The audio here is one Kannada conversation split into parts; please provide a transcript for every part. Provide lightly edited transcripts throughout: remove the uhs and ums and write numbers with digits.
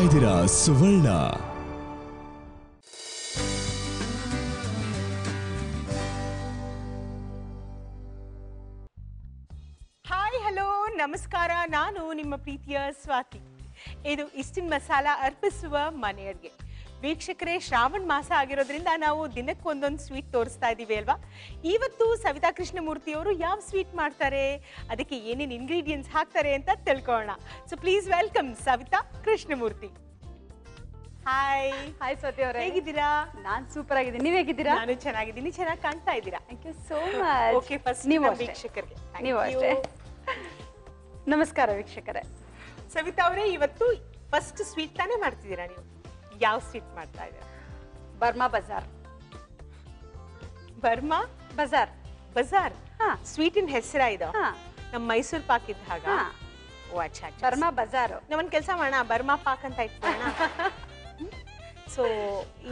ನೋಡ್ತಿದ್ದೀರಾ ಸುವರ್ಣ. ಹಾಯ್ ಹಲೋ ನಮಸ್ಕಾರ, ನಾನು ನಿಮ್ಮ ಪ್ರೀತಿಯ ಸ್ವಾತಿ. ಇದು ಇಸ್ಟಿನ್ ಮಸಾಲ ಅರ್ಪಿಸುವ ಮನೆ ಅಡುಗೆ. ವೀಕ್ಷಕರೇ, ಶ್ರಾವಣ ಮಾಸ ಆಗಿರೋದ್ರಿಂದ ನಾವು ದಿನಕ್ಕೊಂದೊಂದು ಸ್ವೀಟ್ ತೋರಿಸ್ತಾ ಇದ್ದೀವಿ ಅಲ್ವಾ. ಇವತ್ತು ಸವಿತಾ ಕೃಷ್ಣಮೂರ್ತಿ ಅವರು ಯಾವ ಸ್ವೀಟ್ ಮಾಡ್ತಾರೆ, ಅದಕ್ಕೆ ಏನೇನು ಇಂಗ್ರೀಡಿಯೆಂಟ್ಸ್ ಹಾಕ್ತಾರೆ ಅಂತ ತಿಳ್ಕೊಳ್ಳೋಣ. So please welcome Savitha Krishnamurthy. Hi. Hi Swathi ಅವರೇ, ಹೇಗಿದ್ದೀರಾ? ನಾನು ಸೂಪರ್ ಆಗಿದ್ದೀನಿ, ನೀವು ಹೇಗಿದ್ದೀರಾ? ನಾನು ಚೆನ್ನಾಗಿದ್ದೀನಿ, ಚೆನ್ನಾಗಿ ಕಾಣ್ತಾ ಇದ್ದೀರಾ. Thank you so much. Okay, first ನೀವು ವೀಕ್ಷಕರಿಗೆ ನೀವು ಅಷ್ಟೇ. ನಮಸ್ಕಾರ ವೀಕ್ಷಕರೇ. ಸವಿತಾ ಅವರೇ, ಇವತ್ತು ಫಸ್ಟ್ ಸ್ವೀಟ್ ತಾನೇ ಮಾಡ್ತಿದ್ದೀರಾ ನೀವು? ಯಾವ ಸ್ವೀಟ್ ಮಾಡ್ತಾ ಇದ್ದೀರಾ? ಬರ್ಮಾ ಬಜಾರ್. ಬರ್ಮಾ ಬಜಾರ್ ಬಜಾರ್ ಸ್ವೀಟಿನ ಹೆಸರ ಇದು? ನಮ್ಮ ಮೈಸೂರು ಪಾಕ್ ಇದ್ದ ಹಾಗ. ಓ ಅಚ್ಚಾ, ಬರ್ಮಾ ಬಜಾರ್. ನಾವೊಂದು ಕೆಲಸ ಮಾಡೋಣ, ಬರ್ಮಾ ಪಾಕ್ ಅಂತ ಇಟ್ಕೊಳ್ಳೋಣ. ಸೊ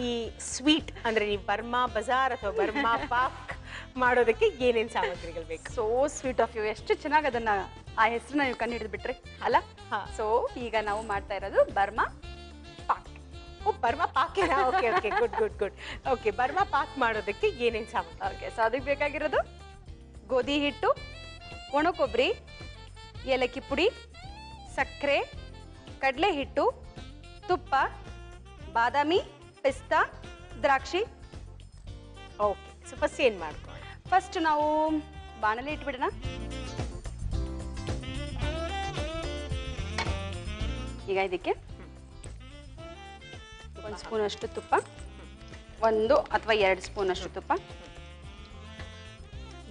ಈ ಸ್ವೀಟ್ ಅಂದ್ರೆ ನೀವು ಬರ್ಮಾ ಬಜಾರ್ ಅಥವಾ ಬರ್ಮಾ ಪಾಕ್ ಮಾಡೋದಕ್ಕೆ ಏನೇನು ಸಾಮಗ್ರಿಗಳು ಬೇಕು? ಸೋ ಸ್ವೀಟ್ ಆಫ್ ಯು, ಎಷ್ಟು ಚೆನ್ನಾಗಿ ಅದನ್ನ ಆ ಹೆಸರನ್ನ ನೀವು ಕಂಡು ಹಿಡಿದು ಬಿಟ್ರಿ ಅಲ್ಲ. ಸೊ ಈಗ ನಾವು ಮಾಡ್ತಾ ಇರೋದು ಬರ್ಮಾ ಪಾಕ್. ಓ, Burma pak. Okay okay, good good good. Okay, Burma pak ಮಾಡೋದಕ್ಕೆ ಏನೇನು ಸಾಮಗ್ರಿ? ಓಕೆ, ಸೊ ಅದಕ್ಕೆ ಬೇಕಾಗಿರೋದು ಗೋಧಿ ಹಿಟ್ಟು, ಒಣ ಕೊಬ್ಬರಿ, ಏಲಕ್ಕಿ ಪುಡಿ, ಸಕ್ಕರೆ, ಕಡಲೆ ಹಿಟ್ಟು, ತುಪ್ಪ, ಬಾದಾಮಿ, ಪಿಸ್ತಾ, ದ್ರಾಕ್ಷಿ. ಓಕೆ, ಸೊ ಫಸ್ಟ್ ಏನು ಮಾಡ್ಕೊಳ್ಳೋಣ? ಫಸ್ಟ್ ನಾವು ಬಾಣಲೆ ಇಟ್ಬಿಡೋಣ. ಈಗ ಇದಕ್ಕೆ ಒಂದು ಸ್ಪೂನ್ ಅಷ್ಟು ತುಪ್ಪ, 1 ಅಥವಾ 2 ಸ್ಪೂನ್ ಅಷ್ಟು ತುಪ್ಪ,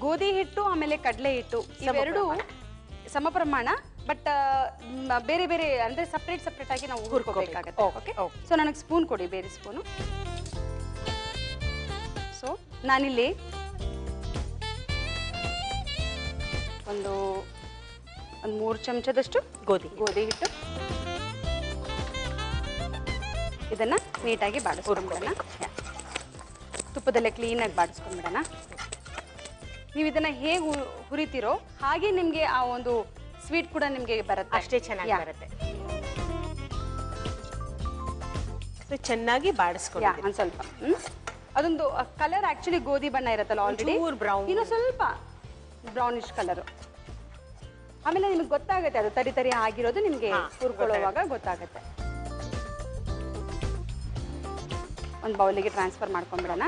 ಗೋಧಿ ಹಿಟ್ಟು ಆಮೇಲೆ ಕಡಲೆ ಹಿಟ್ಟು ಇವೆರಡು ಸಮ ಪ್ರಮಾಣ, ಬಟ್ ಬೇರೆ ಬೇರೆ ಅಂದ್ರೆ ಸಪ್ರೇಟ್ ಆಗಿ ನಾವು ಹುರ್ಕೋಬೇಕಾಗತ್ತೆ. ಓಕೆ, ಸೊ ನನಗೆ ಸ್ಪೂನ್ ಕೊಡಿ, ಬೇರೆ ಸ್ಪೂನು. ಸೊ ನಾನಿಲ್ಲಿ ಒಂದು 3 ಚಮಚದಷ್ಟು ಗೋಧಿ ಹಿಟ್ಟು, ಇದನ್ನ ನೀಟಾಗಿ ಬಾಡಿಸ್ಕೊಂಡ್ಬಿಡೋಣ. ತುಪ್ಪದಲ್ಲೇ ಕ್ಲೀನಾಗಿ ಬಾಡಿಸ್ಕೊಂಡ್ಬಿಡೋಣ. ನೀವು ಇದನ್ನ ಹೇಗೆ ಹುರಿತೀರೋ ಹಾಗೆ ನಿಮ್ಗೆ ಆ ಒಂದು ಸ್ವೀಟ್ ಕೂಡ ನಿಮ್ಗೆ ಬರುತ್ತೆ, ಅಷ್ಟೇ ಚೆನ್ನಾಗಿ ಬರುತ್ತೆ. ಚೆನ್ನಾಗಿ ಬಾಡಿಸ್ಕೊಂಡು ಒಂದ್ ಸ್ವಲ್ಪ ಅದೊಂದು ಕಲರ್ ಆಕ್ಚುಲಿ ಗೋಧಿ ಬಣ್ಣ ಇರುತ್ತಲ್ಲ ಆಲ್ರೆಡಿ, ಇನ್ನು ಸ್ವಲ್ಪ ಬ್ರೌನಿಶ್ ಕಲರ್. ಆಮೇಲೆ ನಿಮ್ಗೆ ಗೊತ್ತಾಗುತ್ತೆ ಅದು ತರಿ ತರಿ ಆಗಿರೋದು, ನಿಮ್ಗೆ ಹುರ್ಕೊಳ್ಳುವಾಗ ಗೊತ್ತಾಗುತ್ತೆ. ಒಂದು ಬೌಲಿಗೆ ಟ್ರಾನ್ಸ್ಫರ್ ಮಾಡ್ಕೊಂಡ್ಬಿಡೋಣ.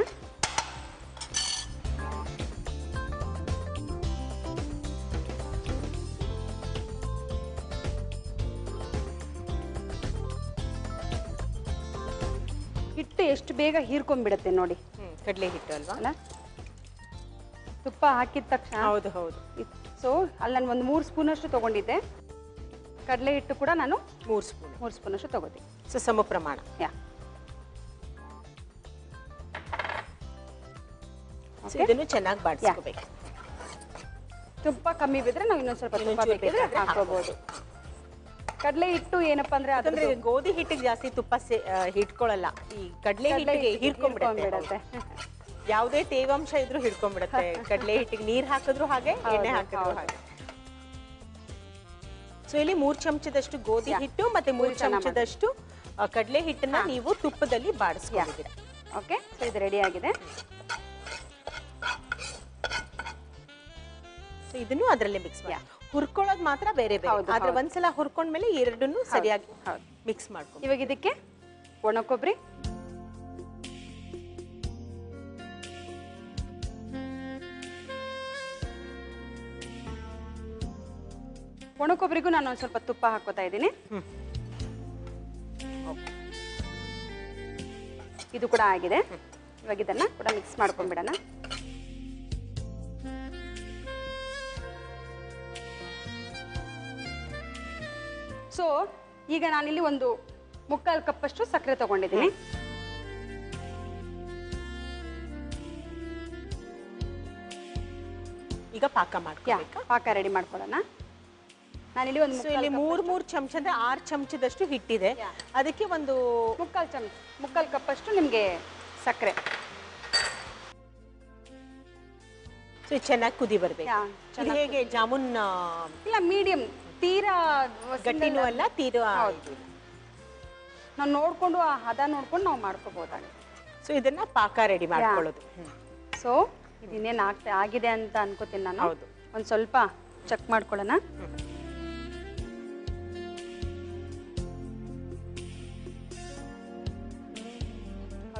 ಹಿಟ್ಟು ಎಷ್ಟು ಬೇಗ ಹೀರ್ಕೊಂಡ್ಬಿಡುತ್ತೆ ನೋಡಿ. ಕಡಲೆ ಹಿಟ್ಟು ಅಲ್ವಾ? ತುಪ್ಪ ಹಾಕಿದ ತಕ್ಷಣ. ಹೌದು ಹೌದು. ಸೊ ಅಲ್ಲಿ ನಾನು ಒಂದು 3 ಸ್ಪೂನ್ ಅಷ್ಟು ತಗೊಂಡಿದ್ದೆ. ಕಡಲೆ ಹಿಟ್ಟು ಕೂಡ ನಾನು 3 ಸ್ಪೂನ್ ಅಷ್ಟು ತಗೋತೀನಿ. ಸೊ ಸಮ ಪ್ರಮಾಣ. ಇದನ್ನು ಚೆನ್ನಾಗಿ ಬಾಡಿಸ್ಕೋಬೇಕು. ತುಪ್ಪ ಕಮ್ಮಿ ಬಿದ್ರೆ ನಾವು ಇನ್ನೊಂದು ಸ್ವಲ್ಪ ತುಪ್ಪ ಬೇಕಿದ್ರೆ ಹಾಕೋಬಹುದು. ಕಡಲೆ ಹಿಟ್ಟು ಏನಪ್ಪಾ ಅಂದ್ರೆ ಅದಂದ್ರೆ ಗೋಧಿ ಹಿಟ್ಟಿಗೆ ಜಾಸ್ತಿ ತುಪ್ಪ ಹಿಡ್ಕೊಳ್ಳಲ್ಲ, ಈ ಕಡಲೆ ಹಿಟ್ಟಿಗೆ ಹಿಡ್ಕೊಂಡ್ಬಿಡುತ್ತೆ. ಯಾವುದೇ ತೇವಾಂಶ ಇದ್ರೂ ಹಿಡ್ಕೊಂಡ್ಬಿಡುತ್ತೆ. ಕಡಲೆ ಹಿಟ್ಟಿಗೆ ನೀರ್ ಹಾಕಿದ್ರು ಹಾಗೆ, ಎಣ್ಣೆ ಹಾಕಿದ್ರು ಹಾಗೆ. ಸೊ ಇಲ್ಲಿ 3 ಚಮಚದಷ್ಟು ಗೋಧಿ ಹಿಟ್ಟು ಮತ್ತೆ 3 ಚಮಚದಷ್ಟು ಕಡಲೆ ಹಿಟ್ಟನ್ನ ನೀವು ತುಪ್ಪದಲ್ಲಿ ಬಾಡಿಸ್ಕೊಂಡಿದ್ದೀರಾ. ಓಕೆ, ಸೊ ಇದು ರೆಡಿ ಆಗಿದೆ. ಇದನ್ನು ಅದರಲ್ಲೇ ಮಿಕ್ಸ್ ಮಾಡಿ ಹುರ್ಕೊಳ್ಳೋದು ಮಾತ್ರ ಬೇರೆ ಬೇರೆ. ಆದ್ರೆ ಒಂದ್ಸಲ ಹುರ್ಕೊಂಡ್ಮೇಲೆ ಎರಡನ್ನೂ ಸರಿಯಾಗಿ ಮಿಕ್ಸ್ ಮಾಡ್ಕೊಂಡು. ಇವಾಗ ಇದಕ್ಕೆ ಒಣ ಕೊಬ್ಬರಿ, ಒಣ ಕೊಬ್ಬರಿಗೂ ನಾನು ಒಂದು ಸ್ವಲ್ಪ ತುಪ್ಪ ಹಾಕೋತಾ ಇದ್ದೀನಿ. ಇದು ಕೂಡ ಆಗಿದೆ. ಇವಾಗ ಇದನ್ನ ಕೂಡ ಮಿಕ್ಸ್ ಮಾಡ್ಕೊಂಡ್ಬಿಡೋಣ. ಸೊ ಈಗ ನಾನಿಲ್ಲಿ ಒಂದು 3/4 ಕಪ್ ಅಷ್ಟು ಸಕ್ಕರೆ ತಗೊಂಡಿದ್ದೀನಿ. ಈಗ ಪಾಕ ಮಾಡ್ಕೊಳ್ಳೋಣ. ಪಾಕ ರೆಡಿ ಮಾಡ್ಕೊಳ್ಳೋಣ. ನಾನಿಲ್ಲಿ ಒಂದು 3 ಚಮಚ ಅಂದ್ರೆ 6 ಚಮಚದಷ್ಟು ಹಿಟ್ಟಿದೆ. ಅದಕ್ಕೆ ಒಂದು 3/4 ಕಪ್ ಅಷ್ಟು ನಿಮ್ಗೆ ಸಕ್ಕರೆ. ಸೊ ಚೆನ್ನಾಗಿ ಕುದಿ ಬರ್ಬೇಕು. ಹೇಗೆ ಜಾಮೂನ್? ಇಲ್ಲ, ಮೀಡಿಯಂ, ತೀರಾ ಗಟ್ಟಿನೂ ಅಲ್ಲ, ತೀರಾ ನಾವು ನೋಡ್ಕೊಂಡು ಆ ಹದ ನೋಡ್ಕೊಂಡು ನಾವು ಮಾಡ್ಕೋಬಹುದಾಗುತ್ತೆ. ಸೊ ಇದನ್ನ ಪಾಕ ರೆಡಿ ಮಾಡ್ಕೊಳ್ಳೋದು. ಸೊ ಇದಿನ್ನೇನು ಆಗಿದೆ ಅಂತ ಅನ್ಕೋತೀನಿ ನಾನು. ಹೌದು. ಒಂದು ಸ್ವಲ್ಪ ಚೆಕ್ ಮಾಡ್ಕೊಳ್ಳೋಣ.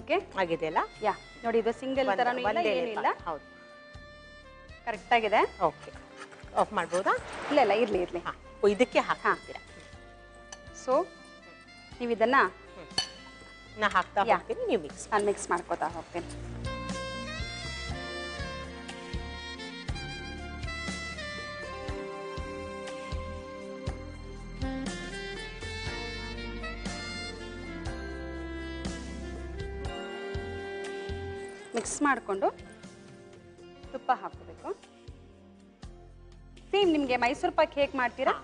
ಓಕೆ ಆಗಿದೆಯಲ್ಲ? ಯಾ ನೋಡಿ, ಇದು ಸಿಂಗಲ್ ತರನೂ ಇಲ್ಲ, ಏನೂ ಇಲ್ಲ. ಹೌದು, ಕರೆಕ್ಟ್ ಆಗಿದೆ. ಓಕೆ, ಆಫ್ ಮಾಡ್ಬೋದಾ? ಇಲ್ಲ ಇಲ್ಲ, ಇರ್ಲಿ ಇರ್ಲಿ. ಇದಕ್ಕೆ ಹಾಕ್ತೀರಾ? ಸೊ ನೀವು ಇದನ್ನ ನಾ ಹಾಕ್ತಾ ಹೋಗ್ತೀನಿ, ನೀವು ನಾನು ಮಿಕ್ಸ್ ಮಾಡ್ಕೋತಾ ಹೋಗ್ತೀನಿ. ಮಿಕ್ಸ್ ಮಾಡಿಕೊಂಡು ತುಪ್ಪ ಹಾಕೋಬೇಕು. ಸೇಮ್ ನಿಮಗೆ ಮೈಸೂರು ಪಾಕ್ ಹೇಗೆ ಮಾಡ್ತೀರಾ?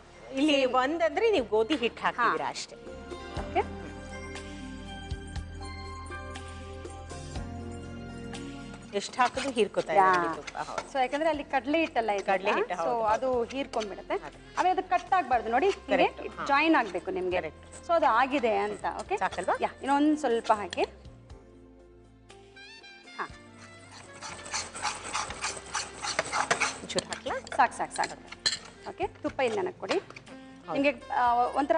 ಇಲ್ಲಿ ಒಂದಂದ್ರೆ ನೀವು ಗೋಧಿ ಹಿಟ್ಟು ಹಾಕ್ತೀರಾ ಅಷ್ಟೇ. ಓಕೆ, ಎಷ್ಟು ಹಾಕಿದ್ರು ಹೀರ್ಕೋತಾ ಇದೆ ತುಪ್ಪ. ಹೌದು. ಸೊ ಯಾಕಂದ್ರೆ ಅಲ್ಲಿ ಕಡಲೆ ಹಿಟ್ಟಲ್ಲ ಇದೆ, ಕಡಲೆ ಹಿಟ್ಟು, ಸೊ ಅದು ಹೀರ್ಕೊಂಡ್ಬಿಡುತ್ತೆ. ಆಮೇಲೆ ಅದು ಕಟ್ ಆಗ್ಬಾರ್ದು ನೋಡಿ, ಜಾಯಿನ್ ಆಗ್ಬೇಕು ನಿಮ್ಗೆ. ಸೊ ಅದು ಆಗಿದೆ ಅಂತ. ಓಕೆ, ಸಾಕಲ್ವಾ? ಯಾ, ಇನ್ನೊಂದು ಸ್ವಲ್ಪ ಹಾಕಿ. ಹಾ, ಹಾಕ್ಲಾ? ಸಾಕು ಸಾಕು ಸಾಕು. ಓಕೆ, ತುಪ್ಪ ಇಲ್ಲ ನನಗೆ ಕೊಡಿ. ನಿಮಗೆ ಒಂಥರ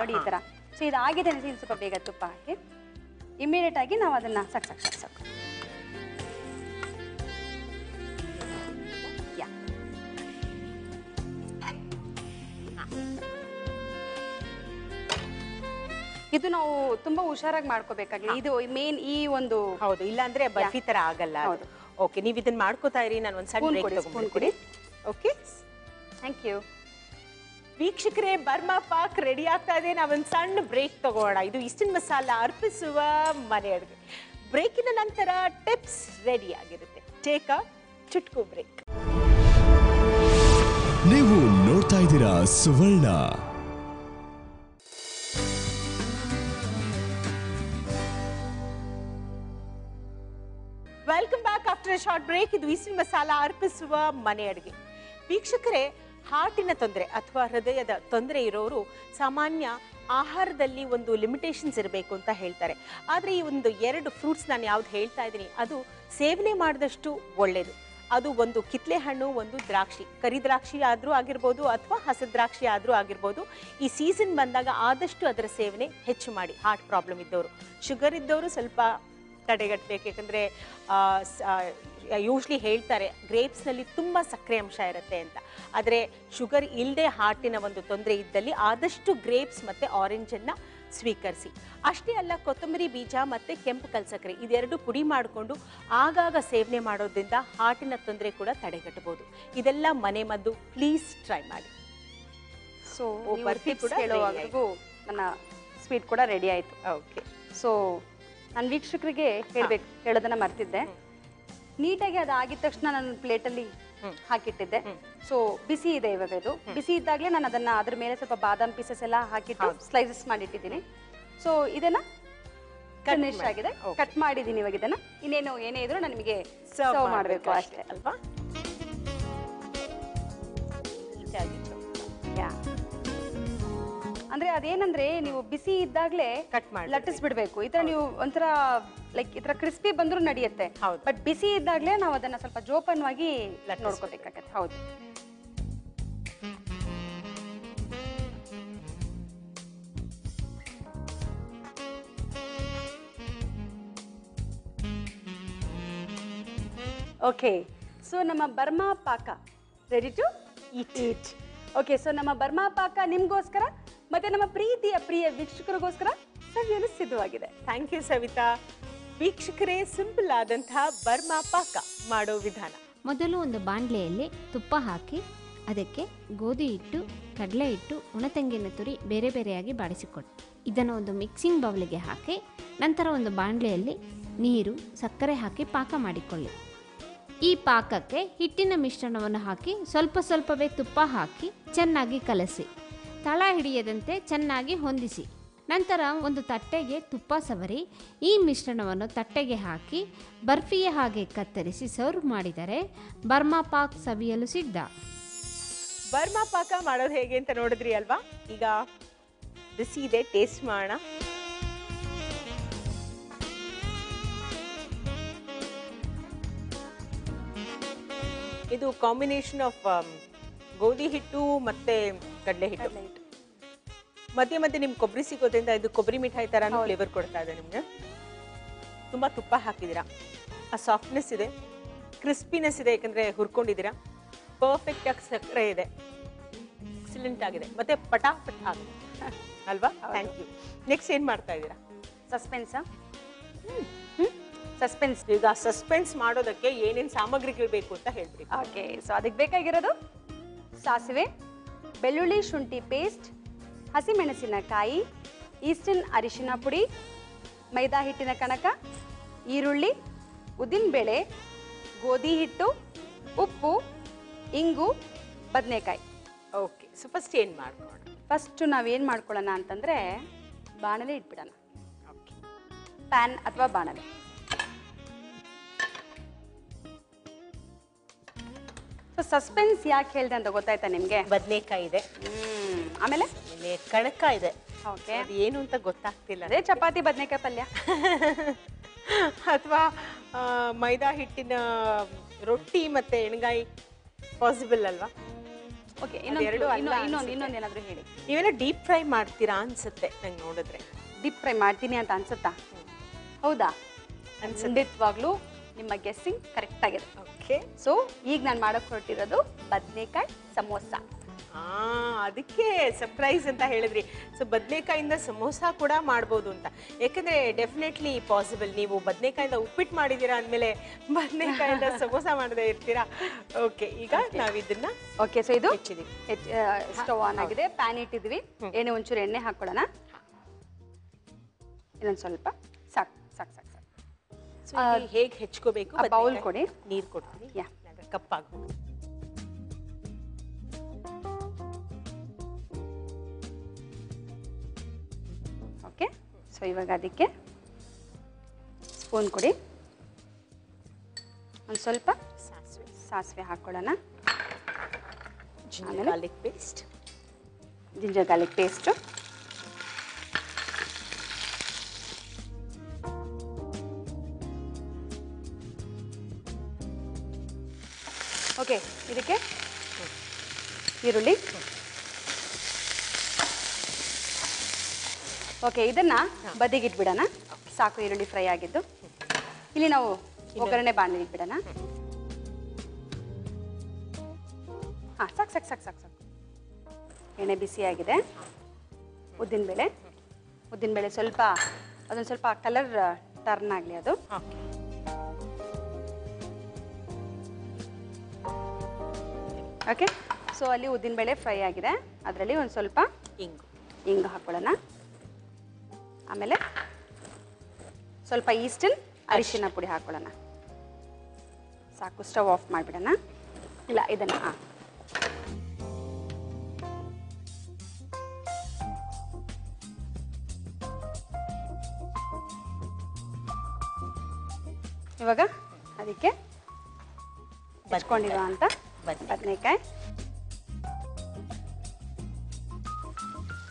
ನೋಡಿ ಈ ಥರ. ಸೊ ಇದು ಆಗಿದೆ ಅಂದರೆ ಸ್ವಲ್ಪ ಬೇಗ ತುಪ್ಪ ಹಾಕಿ ಇಮಿಡಿಯೇಟ್ ಆಗಿ ನಾವು ಅದನ್ನು ಸಾಕು ಸಾಕು ಸಾಕು ಸಾಕು. ಯಾ, ಇದು ನಾವು ತುಂಬಾ ಹುಷಾರಾಗಿ ಮಾಡ್ಕೋಬೇಕಾಗಿದೆ. ಇದು ಮೇನ್ ಈ ಒಂದು. ಹೌದು, ಇಲ್ಲ ಅಂದ್ರೆ ಬರ್ಫಿ ತರ ಆಗಲ್ಲ. ಹೌದು. ಓಕೆ, ನೀವು ಇದನ್ನ ಮಾಡ್ಕೋತಾ ಇರಿ, ನಾನು ಒಂದು ಸಣ್ಣ ಬ್ರೇಕ್ ತಗೊಂಡ್ಬಿಡ್ತೀನಿ. Okay, thank you. ವೀಕ್ಷಕರೇ, ಬರ್ಮಾ ಪಾಕ್ ರೆಡಿ ಆಗ್ತಾ ಇದೆ. ನಾವೊಂದು ಸಣ್ಣ ಬ್ರೇಕ್ ತಗೋಣ. ಇದು ಈಸ್ಟರ್ನ್ ಮಸಾಲ ಅರ್ಪಿಸುವ ಮನೆ ಅಡುಗೆ. ಬ್ರೇಕಿನ ನಂತರ ಟಿಪ್ಸ್ ರೆಡಿ ಆಗಿರುತ್ತೆ. ಟೇಕ್ ಅ ಚುಟ್ಕು ಬ್ರೇಕ್. ನೀವು ನೋಡ್ತಾ ಇದ್ದೀರಾ Suvarna. Welcome back after a short break. ಇದು ಈಸ್ಟರ್ನ್ ಮಸಾಲ ಅರ್ಪಿಸುವ ಮನೆ ಅಡುಗೆ. ವೀಕ್ಷಕರೇ, ಹಾರ್ಟಿನ ತೊಂದರೆ ಅಥವಾ ಹೃದಯದ ತೊಂದರೆ ಇರೋರು ಸಾಮಾನ್ಯ ಆಹಾರದಲ್ಲಿ ಒಂದು ಲಿಮಿಟೇಷನ್ಸ್ ಇರಬೇಕು ಅಂತ ಹೇಳ್ತಾರೆ. ಆದರೆ ಈ ಒಂದು 2 ಫ್ರೂಟ್ಸ್ ನಾನು ಯಾವ್ದು ಹೇಳ್ತಾ ಇದ್ದೀನಿ ಅದು ಸೇವನೆ ಮಾಡಿದಷ್ಟು ಒಳ್ಳೆಯದು. ಅದು ಒಂದು ಕಿತ್ಲೆ ಹಣ್ಣು, ಒಂದು ದ್ರಾಕ್ಷಿ. ಕರಿ ದ್ರಾಕ್ಷಿ ಆದರೂ ಆಗಿರ್ಬೋದು ಅಥವಾ ಹಸಿರು ದ್ರಾಕ್ಷಿ ಆದರೂ ಆಗಿರ್ಬೋದು. ಈ ಸೀಸನ್ ಬಂದಾಗ ಆದಷ್ಟು ಅದರ ಸೇವನೆ ಹೆಚ್ಚು ಮಾಡಿ. ಹಾರ್ಟ್ ಪ್ರಾಬ್ಲಮ್ ಇದ್ದವರು, ಶುಗರ್ ಇದ್ದವರು ಸ್ವಲ್ಪ ತಡೆಗಟ್ಟಬೇಕು. ಯಾಕಂದರೆ ಯೂಶ್ಲಿ ಹೇಳ್ತಾರೆ ಗ್ರೇಪ್ಸ್ನಲ್ಲಿ ತುಂಬ ಸಕ್ಕರೆ ಅಂಶ ಇರುತ್ತೆ ಅಂತ. ಆದರೆ ಶುಗರ್ ಇಲ್ಲದೆ ಹಾರ್ಟಿನ ಒಂದು ತೊಂದರೆ ಇದ್ದಲ್ಲಿ ಆದಷ್ಟು ಗ್ರೇಪ್ಸ್ ಮತ್ತು ಆರೆಂಜನ್ನು ಸ್ವೀಕರಿಸಿ. ಅಷ್ಟೇ ಅಲ್ಲ, ಕೊತ್ತಂಬರಿ ಬೀಜ ಮತ್ತು ಕೆಂಪು ಕಲ್ಸಕ್ಕರೆ ಇದೆರಡು ಪುಡಿ ಮಾಡಿಕೊಂಡು ಆಗಾಗ ಸೇವನೆ ಮಾಡೋದ್ರಿಂದ ಹಾರ್ಟಿನ ತೊಂದರೆ ಕೂಡ ತಡೆಗಟ್ಟಬಹುದು. ಇದೆಲ್ಲ ಮನೆ ಮದ್ದು, ಪ್ಲೀಸ್ ಟ್ರೈ ಮಾಡಿ. ಸೊ ಬರ್ಫಿ ಕೂಡ ನನ್ನ ಸ್ವೀಟ್ ಕೂಡ ರೆಡಿ ಆಯಿತು. ಓಕೆ, ಸೊ ನಾನು ವೀಕ್ಷಕರಿಗೆ ಹೇಳೋದನ್ನ ಮರ್ತಿದ್ದೆ. ನೀಟಾಗಿ ಅದು ಆಗಿದ ತಕ್ಷಣ ನಾನು ಪ್ಲೇಟಲ್ಲಿ ಹಾಕಿಟ್ಟಿದ್ದೆ. ಸೊ ಬಿಸಿ ಇದೆ ಇವಾಗ. ಇದು ಬಿಸಿ ಇದ್ದಾಗಲೇ ನಾನು ಅದನ್ನ ಅದ್ರ ಮೇಲೆ ಸ್ವಲ್ಪ ಬಾದಾಮ್ ಪೀಸಸ್ ಎಲ್ಲ ಹಾಕಿಟ್ಟು ಸ್ಲೈಸಸ್ ಮಾಡಿಟ್ಟಿದ್ದೀನಿ. ಸೊ ಇದನ್ನ ಫಿನಿಶ್ ಆಗಿದೆ, ಕಟ್ ಮಾಡಿದ್ದೀನಿ. ಇವಾಗ ಇದನ್ನ ಇನ್ನೇನು ಏನೇ ಇದ್ರು ನಾನು ನಿಮಗೆ ಸರ್ವ್ ಮಾಡಬೇಕು ಅಷ್ಟೇ ಅಲ್ವಾ? ಅಂದ್ರೆ ಅದೇನಂದ್ರೆ ನೀವು ಬಿಸಿ ಇದ್ದಾಗಲೇ ಕಟ್ ಮಾಡಿ ಲಟ್ಟಿಸ್ ಬಿಡ್ಬೇಕು. ಈ ತರ ನೀವು ಒಂಥರ ಲೈಕ್ ಈ ತರ ಕ್ರಿಸ್ಪಿ ಬಂದ್ರೂ ನಡೆಯುತ್ತೆ. ಬಟ್ ಬಿಸಿ ಇದ್ದಾಗಲೇ ನಾವು ಅದನ್ನ ಸ್ವಲ್ಪ ಜೋಪಾನವಾಗಿ ನೋಡ್ಕೋಬೇಕಾಗತ್ತೆ. ಹೌದು. ಓಕೆ, ಸೊ ನಮ್ಮ ಬರ್ಮಾ ಪಾಕ ready to eat. Okay, so ನಮ್ಮ ಬರ್ಮಾ ಪಾಕ ನಿಮ್ಗೋಸ್ಕರ ಮತ್ತೆ ನಮ್ಮ ಪ್ರಿಯ ವೀಕ್ಷಕರಿಗೋಸ್ಕರ ಸವಿಯಲು ಸಿದ್ಧವಾಗಿದೆ. Thank you Savitha. ವೀಕ್ಷಕರೇ, ಸಿಂಪಲ್ ಆದಂತಹ ಬರ್ಮಾ ಪಾಕ ಮಾಡೋ ವಿಧಾನ. ಮೊದಲು ಒಂದು ಬಾಣಲೆಯಲ್ಲಿ ತುಪ್ಪ ಹಾಕಿ ಅದಕ್ಕೆ ಗೋಧಿ ಹಿಟ್ಟು, ಕಡಲೆ ಹಿಟ್ಟು, ಒಣತೆಂಗಿನ ತುರಿ ಬೇರೆ ಬೇರೆಯಾಗಿ ಬಾಡಿಸಿಕೊಡಿ. ಇದನ್ನು ಒಂದು ಮಿಕ್ಸಿಂಗ್ ಬೌಲಿಗೆ ಹಾಕಿ ನಂತರ ಒಂದು ಬಾಣಲೆಯಲ್ಲಿ ನೀರು, ಸಕ್ಕರೆ ಹಾಕಿ ಪಾಕ ಮಾಡಿಕೊಳ್ಳಿ. ಈ ಪಾಕಕ್ಕೆ ಹಿಟ್ಟಿನ ಮಿಶ್ರಣವನ್ನು ಹಾಕಿ ಸ್ವಲ್ಪ ಸ್ವಲ್ಪವೇ ತುಪ್ಪ ಹಾಕಿ ಚೆನ್ನಾಗಿ ಕಲಸಿ ತಳ ಹಿಡಿಯದಂತೆ ಚೆನ್ನಾಗಿ ಹೊಂದಿಸಿ. ನಂತರ ಒಂದು ತಟ್ಟೆಗೆ ತುಪ್ಪ ಸವರಿ ಈ ಮಿಶ್ರಣವನ್ನು ತಟ್ಟೆಗೆ ಹಾಕಿ ಬರ್ಫಿಯ ಹಾಗೆ ಕತ್ತರಿಸಿ ಸರ್ವ್ ಮಾಡಿದರೆ ಬರ್ಮಾ ಪಾಕ್ ಸವಿಯಲು ಸಿದ್ಧ. ಬರ್ಮಾ ಪಾಕ ಮಾಡೋದು ಹೇಗೆ ಅಂತ ನೋಡಿದ್ರಿ ಅಲ್ವಾ? ಈಗ ಬಿಸಿ ಇದೆ, ಟೇಸ್ಟ್ ಮಾಡೋಣ. ಇದು ಕಾಂಬಿನೇಷನ್ ಆಫ್ ಗೋಧಿ ಹಿಟ್ಟು ಮತ್ತೆ ಕಡಲೆ ಹಿಟ್ಟು. ಮಧ್ಯೆ ಮಧ್ಯೆ ನಿಮ್ಗೆ ಕೊಬ್ಬರಿ ಸಿಗೋದ್ರಿಂದ ಇದು ಕೊಬ್ಬರಿ ಮಿಠಾಯಿ ತರಾನು ಫ್ಲೇವರ್ ಕೊಡ್ತಾ ಇದೆ ನಿಮ್ಗೆ. ತುಂಬಾ ತುಪ್ಪ ಹಾಕಿದ್ದೀರಾ, ಆ ಸಾಫ್ಟ್ನೆಸ್ ಇದೆ, ಕ್ರಿಸ್ಪಿನೆಸ್ ಇದೆ, ಯಾಕಂದ್ರೆ ಹುರ್ಕೊಂಡಿದ್ದೀರಾ. ಪರ್ಫೆಕ್ಟ್ ಆಗಿ ಸಕ್ಕರೆ ಇದೆ, ಎಕ್ಸಲೆಂಟ್ ಆಗಿದೆ, ಮತ್ತೆ ಪಟಾಪಟ್ ಆಗಿದೆ ಅಲ್ವಾ? Thank you. ನೆಕ್ಸ್ಟ್ ಏನ್ ಮಾಡ್ತಾ ಇದ್ದೀರಾ? ಸಸ್ಪೆನ್ಸಾ? ಸಸ್ಪೆನ್ಸ್. ಈಗ ಸಸ್ಪೆನ್ಸ್ ಮಾಡೋದಕ್ಕೆ ಏನೇನು ಸಾಮಗ್ರಿಗಳು ಬೇಕು ಅಂತ ಹೇಳ್ಬಿಡಿ. ಓಕೆ, ಸೊ ಅದಕ್ಕೆ ಬೇಕಾಗಿರೋದು ಸಾಸಿವೆ, ಬೆಳ್ಳುಳ್ಳಿ ಶುಂಠಿ ಪೇಸ್ಟ್, ಹಸಿಮೆಣಸಿನಕಾಯಿ, ಈಸ್ಟರ್ನ್ ಅರಿಶಿನ ಪುಡಿ, ಮೈದಾ ಹಿಟ್ಟಿನ ಕಣಕ, ಈರುಳ್ಳಿ, ಉದ್ದಿನಬೇಳೆ, ಗೋಧಿ ಹಿಟ್ಟು, ಉಪ್ಪು, ಇಂಗು, ಬದನೆಕಾಯಿ. ಓಕೆ, ಸೊ ಫಸ್ಟ್ ಏನು ಮಾಡ್ಕೊಳ್ಳೋಣ? ಫಸ್ಟು ನಾವೇನು ಮಾಡ್ಕೊಳ್ಳೋಣ ಅಂತಂದರೆ ಬಾಣಲೆ ಇಟ್ಬಿಡೋಣ. ಓಕೆ, ಪ್ಯಾನ್ ಅಥವಾ ಬಾಣಲೆ. ಸೊ ಸಸ್ಪೆನ್ಸ್ ಯಾಕೆ ಹೇಳಿದೆ ಅಂತ ಗೊತ್ತಾಯ್ತಾ ನಿಮಗೆ? ಬದನೆಕಾಯಿ ಇದೆ, ಆಮೇಲೆ ಕಣಕ ಇದೆ. ಓಕೆ, ಅದು ಏನು ಅಂತ ಗೊತ್ತಾಗ್ತಿಲ್ಲ. ಅದೇ ಚಪಾತಿ ಬದನೆಕಾಯಿ ಪಲ್ಯ ಅಥವಾ ಮೈದಾ ಹಿಟ್ಟಿನ ರೊಟ್ಟಿ ಮತ್ತೆ ಎಣ್ಗಾಯಿ ಪಾಸಿಬಲ್ ಅಲ್ವಾ? ಓಕೆ, ಇನ್ನೊಂದೇನಾದರೂ ಹೇಳಿ. ನೀವೇನೋ ಡೀಪ್ ಫ್ರೈ ಮಾಡ್ತೀರಾ ಅನ್ಸುತ್ತೆ ನಂಗೆ ನೋಡಿದ್ರೆ. ಡೀಪ್ ಫ್ರೈ ಮಾಡ್ತೀನಿ ಅಂತ ಅನ್ಸುತ್ತಾ? ಹೌದಾ? ಖಂಡಿತವಾಗ್ಲೂ ನಿಮ್ಮ ಗೆಸ್ಸಿಂಗ್ ಕರೆಕ್ಟ್ ಆಗಿದೆ. ಓಕೆ, ಸೊ ಈಗ ನಾನು ಮಾಡಕ್ಕೆ ಹೊರಟಿರೋದು ಬದನೆಕಾಯಿ ಸಮೋಸ. ಅದಕ್ಕೆ ಸರ್ಪ್ರೈಸ್ ಅಂತ ಹೇಳಿದ್ರಿ. ಸೊ ಬದನೆಕಾಯಿಂದ ಸಮೋಸ ಕೂಡ ಮಾಡ್ಬೋದು ಅಂತ, ಯಾಕಂದ್ರೆ ಡೆಫಿನೆಟ್ಲಿ ಪಾಸಿಬಲ್. ನೀವು ಬದನೆಕಾಯಿಂದ ಉಪ್ಪಿಟ್ಟು ಮಾಡಿದ್ದೀರಾ ಅಂದಮೇಲೆ ಬದನೆಕಾಯಿಂದ ಸಮೋಸ ಮಾಡದೇ ಇರ್ತೀರಾ. ಓಕೆ, ಈಗ ನಾವು ಇದನ್ನ ಓಕೆ, ಸೊ ಇದು ಹೆಚ್ಚಿದೀವಿ. ಸ್ಟವ್ ಆನ್ ಆಗಿದೆ, ಪ್ಯಾನ್ ಇಟ್ಟಿದ್ವಿ, ಎಣ್ಣೆ ಒಂಚೂರು ಎಣ್ಣೆ ಹಾಕೊಳ್ಳೋಣ. ಇನ್ನೊಂದು ಸ್ವಲ್ಪ ಸಾಕು ಸಾಕು ಸಾಕು ಸಾಕು. ಹೇಗೆ ಹೆಚ್ಕೋಬೇಕು? ಬೌಲ್ ಕೊಡಿ, ನೀರು ಕೊಡ್ತೀನಿ. ಯಾ, ಕಪ್ಪಾಗು. ಓಕೆ, ಸೊ ಇವಾಗ ಅದಕ್ಕೆ ಸ್ಪೂನ್ ಕೊಡಿ, ಒಂದು ಸ್ವಲ್ಪ ಸಾಸಿವೆ ಹಾಕೊಳ್ಳೋಣ. Ginger garlic paste, ginger garlic paste, okay, ಇದಕ್ಕೆ ಈರುಳ್ಳಿ. ಓಕೆ, ಇದನ್ನ ಬದಿಗಿಟ್ಬಿಡೋಣ. ಸಾಕು, ಈರುಳ್ಳಿ ಫ್ರೈ ಆಗಿದ್ದು. ಇಲ್ಲಿ ನಾವು ಒಗ್ಗರಣೆ ಬಾಣಲಿ ಇಟ್ಬಿಡೋಣ. ಹಾಂ, ಸಾಕು ಸಾಕು ಸಾಕು ಸಾಕು ಸಾಕು. ಎಣ್ಣೆ ಬಿಸಿಯಾಗಿದೆ. ಉದ್ದಿನಬೇಳೆ ಸ್ವಲ್ಪ, ಅದೊಂದು ಸ್ವಲ್ಪ ಕಲರ್ ಟರ್ನ್ ಆಗಲಿ ಅದು. ಓಕೆ, ಸೊ ಅಲ್ಲಿ ಉದ್ದಿನಬೇಳೆ ಫ್ರೈ ಆಗಿದೆ, ಅದರಲ್ಲಿ ಒಂದು ಸ್ವಲ್ಪ ಇಂಗು ಹಾಕೊಳ್ಳೋಣ. ಆಮೇಲೆ ಸ್ವಲ್ಪ ಈಸ್ಟರ್ನ್ ಅರಿಶಿನ ಪುಡಿ ಹಾಕೊಳ್ಳೋಣ. ಸಾಕು, ಸ್ಟವ್ ಆಫ್ ಮಾಡಿಬಿಡೋಣ. ಇಲ್ಲ, ಇದನ್ನು ಇವಾಗ ಅದಕ್ಕೆ ಹೆಚ್ಕೊಂಡಿರೋ ಅಂತ ಬದನೆಕಾಯಿ,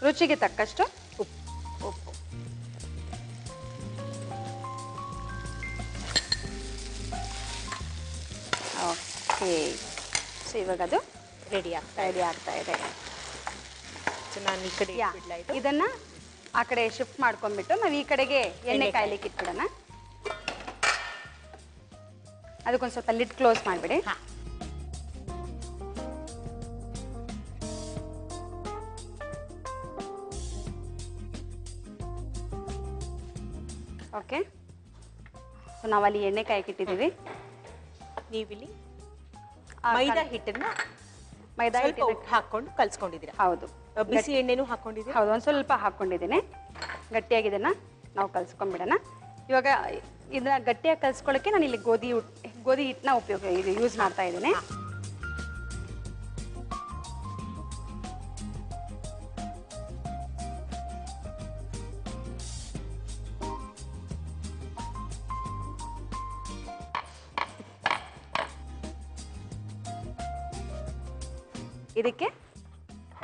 ರುಚಿಗೆ ತಕ್ಕಷ್ಟು ಉಪ್ಪು. ಓಕೆ, ಸೊ ಇವಾಗ ಅದು ರೆಡಿ ಆಗ್ತಾ ಇದೆ. ಸೊ ನಾನು ಈ ಕಡೆ ಇದನ್ನ ಆ ಕಡೆ ಶಿಫ್ಟ್ ಮಾಡ್ಕೊಂಡ್ಬಿಟ್ಟು ನಾವು ಈ ಕಡೆಗೆ ಎಣ್ಣೆ ಕಾಯ್ಲಿಕ್ಕೆ ಇಟ್ಬಿಡೋಣ. ಅದಕ್ಕೊಂದು ಸ್ವಲ್ಪ ಲಿಡ್ ಕ್ಲೋಸ್ ಮಾಡಿಬಿಡಿ. ಓಕೆ, ಸೊ ನಾವಲ್ಲಿ ಎಣ್ಣೆ ಕಾಯಕ್ಕಿಟ್ಟಿದ್ದೀವಿ. ನೀವಿಲ್ಲಿ ಮೈದಾ ಹಿಟ್ಟು ಹಾಕೊಂಡು ಕಲ್ಸ್ಕೊಂಡಿದ್ದೀರಾ? ಹೌದು. ಬಿಸಿ ಎಣ್ಣೆನೂ ಹಾಕೊಂಡಿದ್ದೀರಾ? ಹೌದು, ಒಂದು ಸ್ವಲ್ಪ ಹಾಕ್ಕೊಂಡಿದ್ದೀನಿ. ಗಟ್ಟಿಯಾಗಿ ಇದನ್ನು ನಾವು ಕಲ್ಸ್ಕೊಂಡ್ಬಿಡೋಣ. ಇವಾಗ ಇದನ್ನ ಗಟ್ಟಿಯಾಗಿ ಕಲ್ಸ್ಕೊಳ್ಳೋಕ್ಕೆ ನಾನು ಇಲ್ಲಿ ಗೋಧಿ ಹಿಟ್ಟನ್ನ ಯೂಸ್ ಮಾಡ್ತಾ ಇದ್ದೀನಿ. ಇದಕ್ಕೆ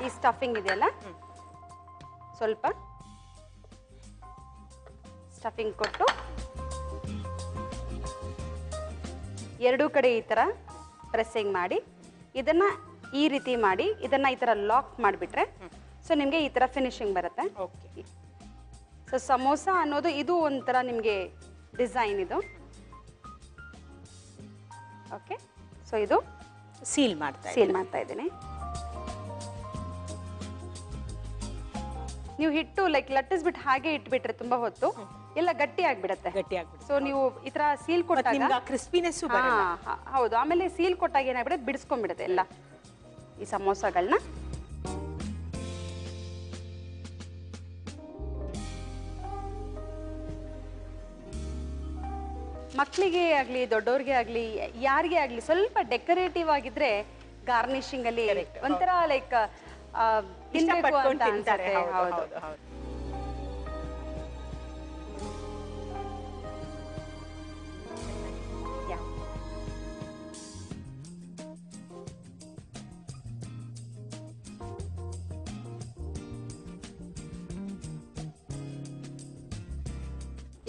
ಈ ಸ್ಟಫಿಂಗ್ ಇದೆಯಲ್ಲ, ಸ್ವಲ್ಪ ಸ್ಟಫಿಂಗ್ ಕೊಟ್ಟು ಎರಡೂ ಕಡೆ ಈ ಥರ ಪ್ರೆಸ್ಸಿಂಗ್ ಮಾಡಿ ಇದನ್ನು ಈ ರೀತಿ ಮಾಡಿ ಇದನ್ನು ಈ ಥರ ಲಾಕ್ ಮಾಡಿಬಿಟ್ರೆ ಸೊ ನಿಮಗೆ ಈ ಥರ ಫಿನಿಶಿಂಗ್ ಬರುತ್ತೆ. ಓಕೆ. ಸೊ ಸಮೋಸ ಅನ್ನೋದು ಇದು ಒಂಥರ ನಿಮಗೆ ಡಿಸೈನ್ ಇದು. ಓಕೆ. ಸೊ ಇದು ಸೀಲ್ ಮಾಡ್ತಾ ಇದ್ದೀನಿ. ನೀವು ಹಿಟ್ಟು ಲೈಕ್ ಲಟ್ಟಿಸ್ಬಿಟ್ಟು ಹಾಗೆ ಇಟ್ಬಿಟ್ರೆ ತುಂಬಾ ಹೊತ್ತು ಎಲ್ಲ ಗಟ್ಟಿ ಆಗ್ಬಿಡತ್ತೆ. ಸೊ ನೀವು ಈ ತರ ಸೀಲ್ ಕೊಟ್ಟಾಗ ಕ್ರಿಸ್ಪಿನೆಸ್ ಹೌದು. ಆಮೇಲೆ ಸೀಲ್ ಕೊಟ್ಟಾಗ ಏನಾಗ್ಬಿಡುತ್ತೆ, ಬಿಡಿಸ್ಕೊಂಡ್ಬಿಡುತ್ತೆ ಎಲ್ಲ ಈ ಸಮೋಸಗಳನ್ನ. ಮಕ್ಕಳಿಗೆ ಆಗಲಿ ದೊಡ್ಡವ್ರಿಗೆ ಆಗಲಿ ಯಾರಿಗೆ ಆಗಲಿ ಸ್ವಲ್ಪ ಡೆಕೋರೇಟಿವ್ ಆಗಿದ್ರೆ ಗಾರ್ನಿಶಿಂಗ್ ಅಲ್ಲಿ ಒಂಥರ ಲೈಕ್ ತಿನ್ಬೇಕು ಅಂತ ಅನ್ಸುತ್ತೆ. ಹೌದು.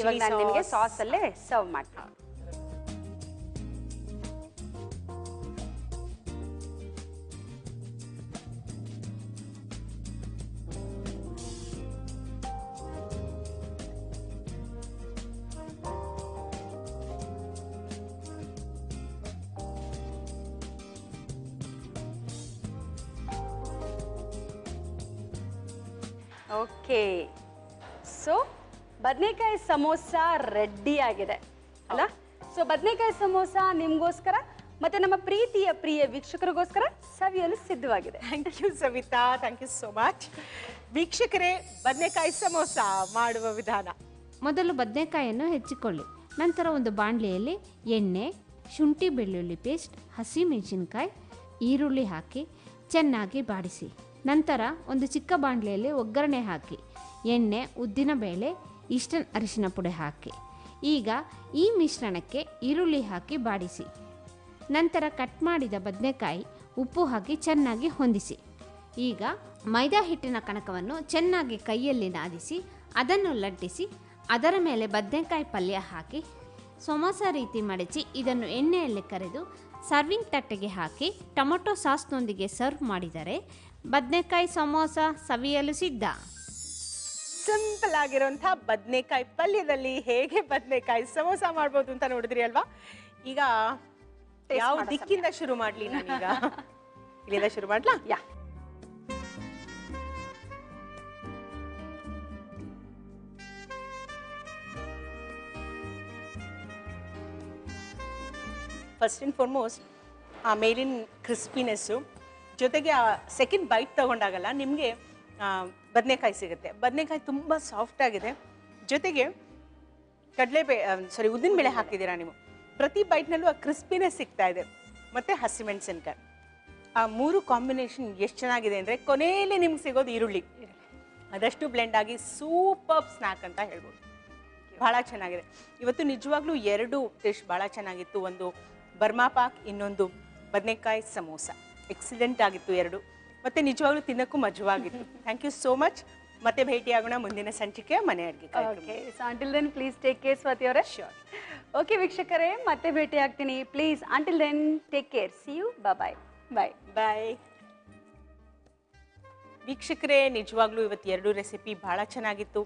ಇವಾಗ ನಾನು ನಿಮಗೆ ಸಾಸ್ ಅಲ್ಲೇ ಸರ್ವ್ ಮಾಡ್ತೀನಿ. ಓಕೆ. ಸೊ ಬದನೆಕಾಯಿ ಸಮೋಸ ರೆಡಿ ಆಗಿದೆ ಅಲ್ಲ? ಸೊ ಬದನೆಕಾಯಿ ಸಮೋಸ ನಿಮ್ಗೋಸ್ಕರ ಮತ್ತೆ ನಮ್ಮ ಪ್ರಿಯ ವೀಕ್ಷಕರಿಗೋಸ್ಕರ ಸವಿಯಲು ಸಿದ್ಧವಾಗಿದೆ. Thank you Savitha, thank you so much. ವೀಕ್ಷಕರೇ, ಬದನೆಕಾಯಿ ಸಮೋಸ ಮಾಡುವ ವಿಧಾನ: ಮೊದಲು ಬದನೆಕಾಯನ್ನು ಹೆಚ್ಚಿಕೊಳ್ಳಿ. ನಂತರ ಒಂದು ಬಾಣಲೆಯಲ್ಲಿ ಎಣ್ಣೆ, ಶುಂಠಿ ಬೆಳ್ಳುಳ್ಳಿ ಪೇಸ್ಟ್, ಹಸಿಮೆಣಸಿನಕಾಯಿ, ಈರುಳ್ಳಿ ಹಾಕಿ ಚೆನ್ನಾಗಿ ಬಾಡಿಸಿ. ನಂತರ ಒಂದು ಚಿಕ್ಕ ಬಾಣಲೆಯಲ್ಲಿ ಒಗ್ಗರಣೆ ಹಾಕಿ ಎಣ್ಣೆ, ಉದ್ದಿನಬೇಳೆ, ಇಷ್ಟನ್ ಅರಿಶಿನ ಪುಡಿ ಹಾಕಿ. ಈಗ ಈ ಮಿಶ್ರಣಕ್ಕೆ ಈರುಳ್ಳಿ ಹಾಕಿ ಬಾಡಿಸಿ. ನಂತರ ಕಟ್ ಮಾಡಿದ ಬದನೆಕಾಯಿ, ಉಪ್ಪು ಹಾಕಿ ಚೆನ್ನಾಗಿ ಹೊಂದಿಸಿ. ಈಗ ಮೈದಾ ಹಿಟ್ಟಿನ ಕಣಕವನ್ನು ಚೆನ್ನಾಗಿ ಕೈಯಲ್ಲಿ ನಾದಿಸಿ ಅದನ್ನು ಲಟ್ಟಿಸಿ ಅದರ ಮೇಲೆ ಬದನೆಕಾಯಿ ಪಲ್ಯ ಹಾಕಿ ಸಮೋಸ ರೀತಿ ಮಡಚಿ ಇದನ್ನು ಎಣ್ಣೆಯಲ್ಲಿ ಕರೆದು ಸರ್ವಿಂಗ್ ತಟ್ಟೆಗೆ ಹಾಕಿ ಟೊಮೊಟೊ ಸಾಸ್ನೊಂದಿಗೆ ಸರ್ವ್ ಮಾಡಿದರೆ ಬದನೆಕಾಯಿ ಸಮೋಸ ಸವಿಯಲು ಸಿದ್ಧ. ಸಿಂಪಲ್ ಆಗಿರುವಂತಹ ಬದನೆಕಾಯಿ ಪಲ್ಯದಲ್ಲಿ ಹೇಗೆ ಬದನೆಕಾಯಿ ಸಮೋಸ ಮಾಡ್ಬೋದು ಅಂತ ನೋಡಿದ್ರಿ ಅಲ್ವಾ? ಈಗ ಯಾವ ದಿಕ್ಕಿಂದ ಶುರು ಮಾಡ್ಲಿ ನಾನೀಗ? ಇಲ್ಲಿಂದ ಶುರು ಮಾಡ್ಲಾ? ಯಾ. ಫಸ್ಟ್ ಆ್ಯಂಡ್ ಫಾರ್ಮೋಸ್ಟ್ ಆ ಮೇಲಿನ ಕ್ರಿಸ್ಪಿನೆಸ್ಸು ಜೊತೆಗೆ ಆ ಸೆಕೆಂಡ್ ಬೈಟ್ ತಗೊಂಡಾಗಲ್ಲ ನಿಮಗೆ ಬದನೆಕಾಯಿ ಸಿಗುತ್ತೆ. ಬದನೆಕಾಯಿ ತುಂಬ ಸಾಫ್ಟ್ ಆಗಿದೆ. ಜೊತೆಗೆ ಉದ್ದಿನಬೇಳೆ ಹಾಕಿದ್ದೀರಾ ನೀವು. ಪ್ರತಿ ಬೈಟ್ನಲ್ಲೂ ಆ ಕ್ರಿಸ್ಪಿನೆಸ್ ಸಿಗ್ತಾ ಇದೆ. ಮತ್ತು ಹಸಿಮೆಣಸಿನ್ಕಾಯಿ, ಆ ಮೂರು ಕಾಂಬಿನೇಷನ್ ಎಷ್ಟು ಚೆನ್ನಾಗಿದೆ ಅಂದರೆ ಕೊನೆಯಲ್ಲಿ ನಿಮ್ಗೆ ಸಿಗೋದು ಈರುಳ್ಳಿ. ಅದಷ್ಟು ಬ್ಲೆಂಡ್ ಆಗಿ ಸೂಪರ್ ಸ್ನ್ಯಾಕ್ ಅಂತ ಹೇಳ್ಬೋದು. ಭಾಳ ಚೆನ್ನಾಗಿದೆ. ಇವತ್ತು ನಿಜವಾಗ್ಲೂ ಎರಡು ಡಿಶ್ ಭಾಳ ಚೆನ್ನಾಗಿತ್ತು. ಒಂದು ಬರ್ಮಾ ಪಾಕ್, ಇನ್ನೊಂದು ಬದನೆಕಾಯಿ ಸಮೋಸ. ಎಕ್ಸಲೆಂಟ್ ಆಗಿತ್ತು ಎರಡು. ಮತ್ತೆ ನಿಜವಾಗ್ಲೂ ತಿನ್ನಕ್ಕೂ ಮಜವಾಗಿತ್ತು. Thank you so much. ಮತ್ತೆ ಭೇಟಿಯಾಗೋಣ ಮುಂದಿನ ಸಂಚಿಕೆ ಮನೆ ಅಡುಗೆ. Okay. So until then please take care Swati ಅವರೇ. ಶ್ಯೂರ್. ಓಕೆ ವೀಕ್ಷಕರೇ, ಮತ್ತೆ ಭೇಟಿ ಆಗ್ತೀನಿ. Please until then take care. See you. Bye bye bye. ವೀಕ್ಷಕರೇ, ನಿಜವಾಗ್ಲೂ ಇವತ್ತು ಎರಡು ರೆಸಿಪಿ ಭಾಳ ಚೆನ್ನಾಗಿತ್ತು,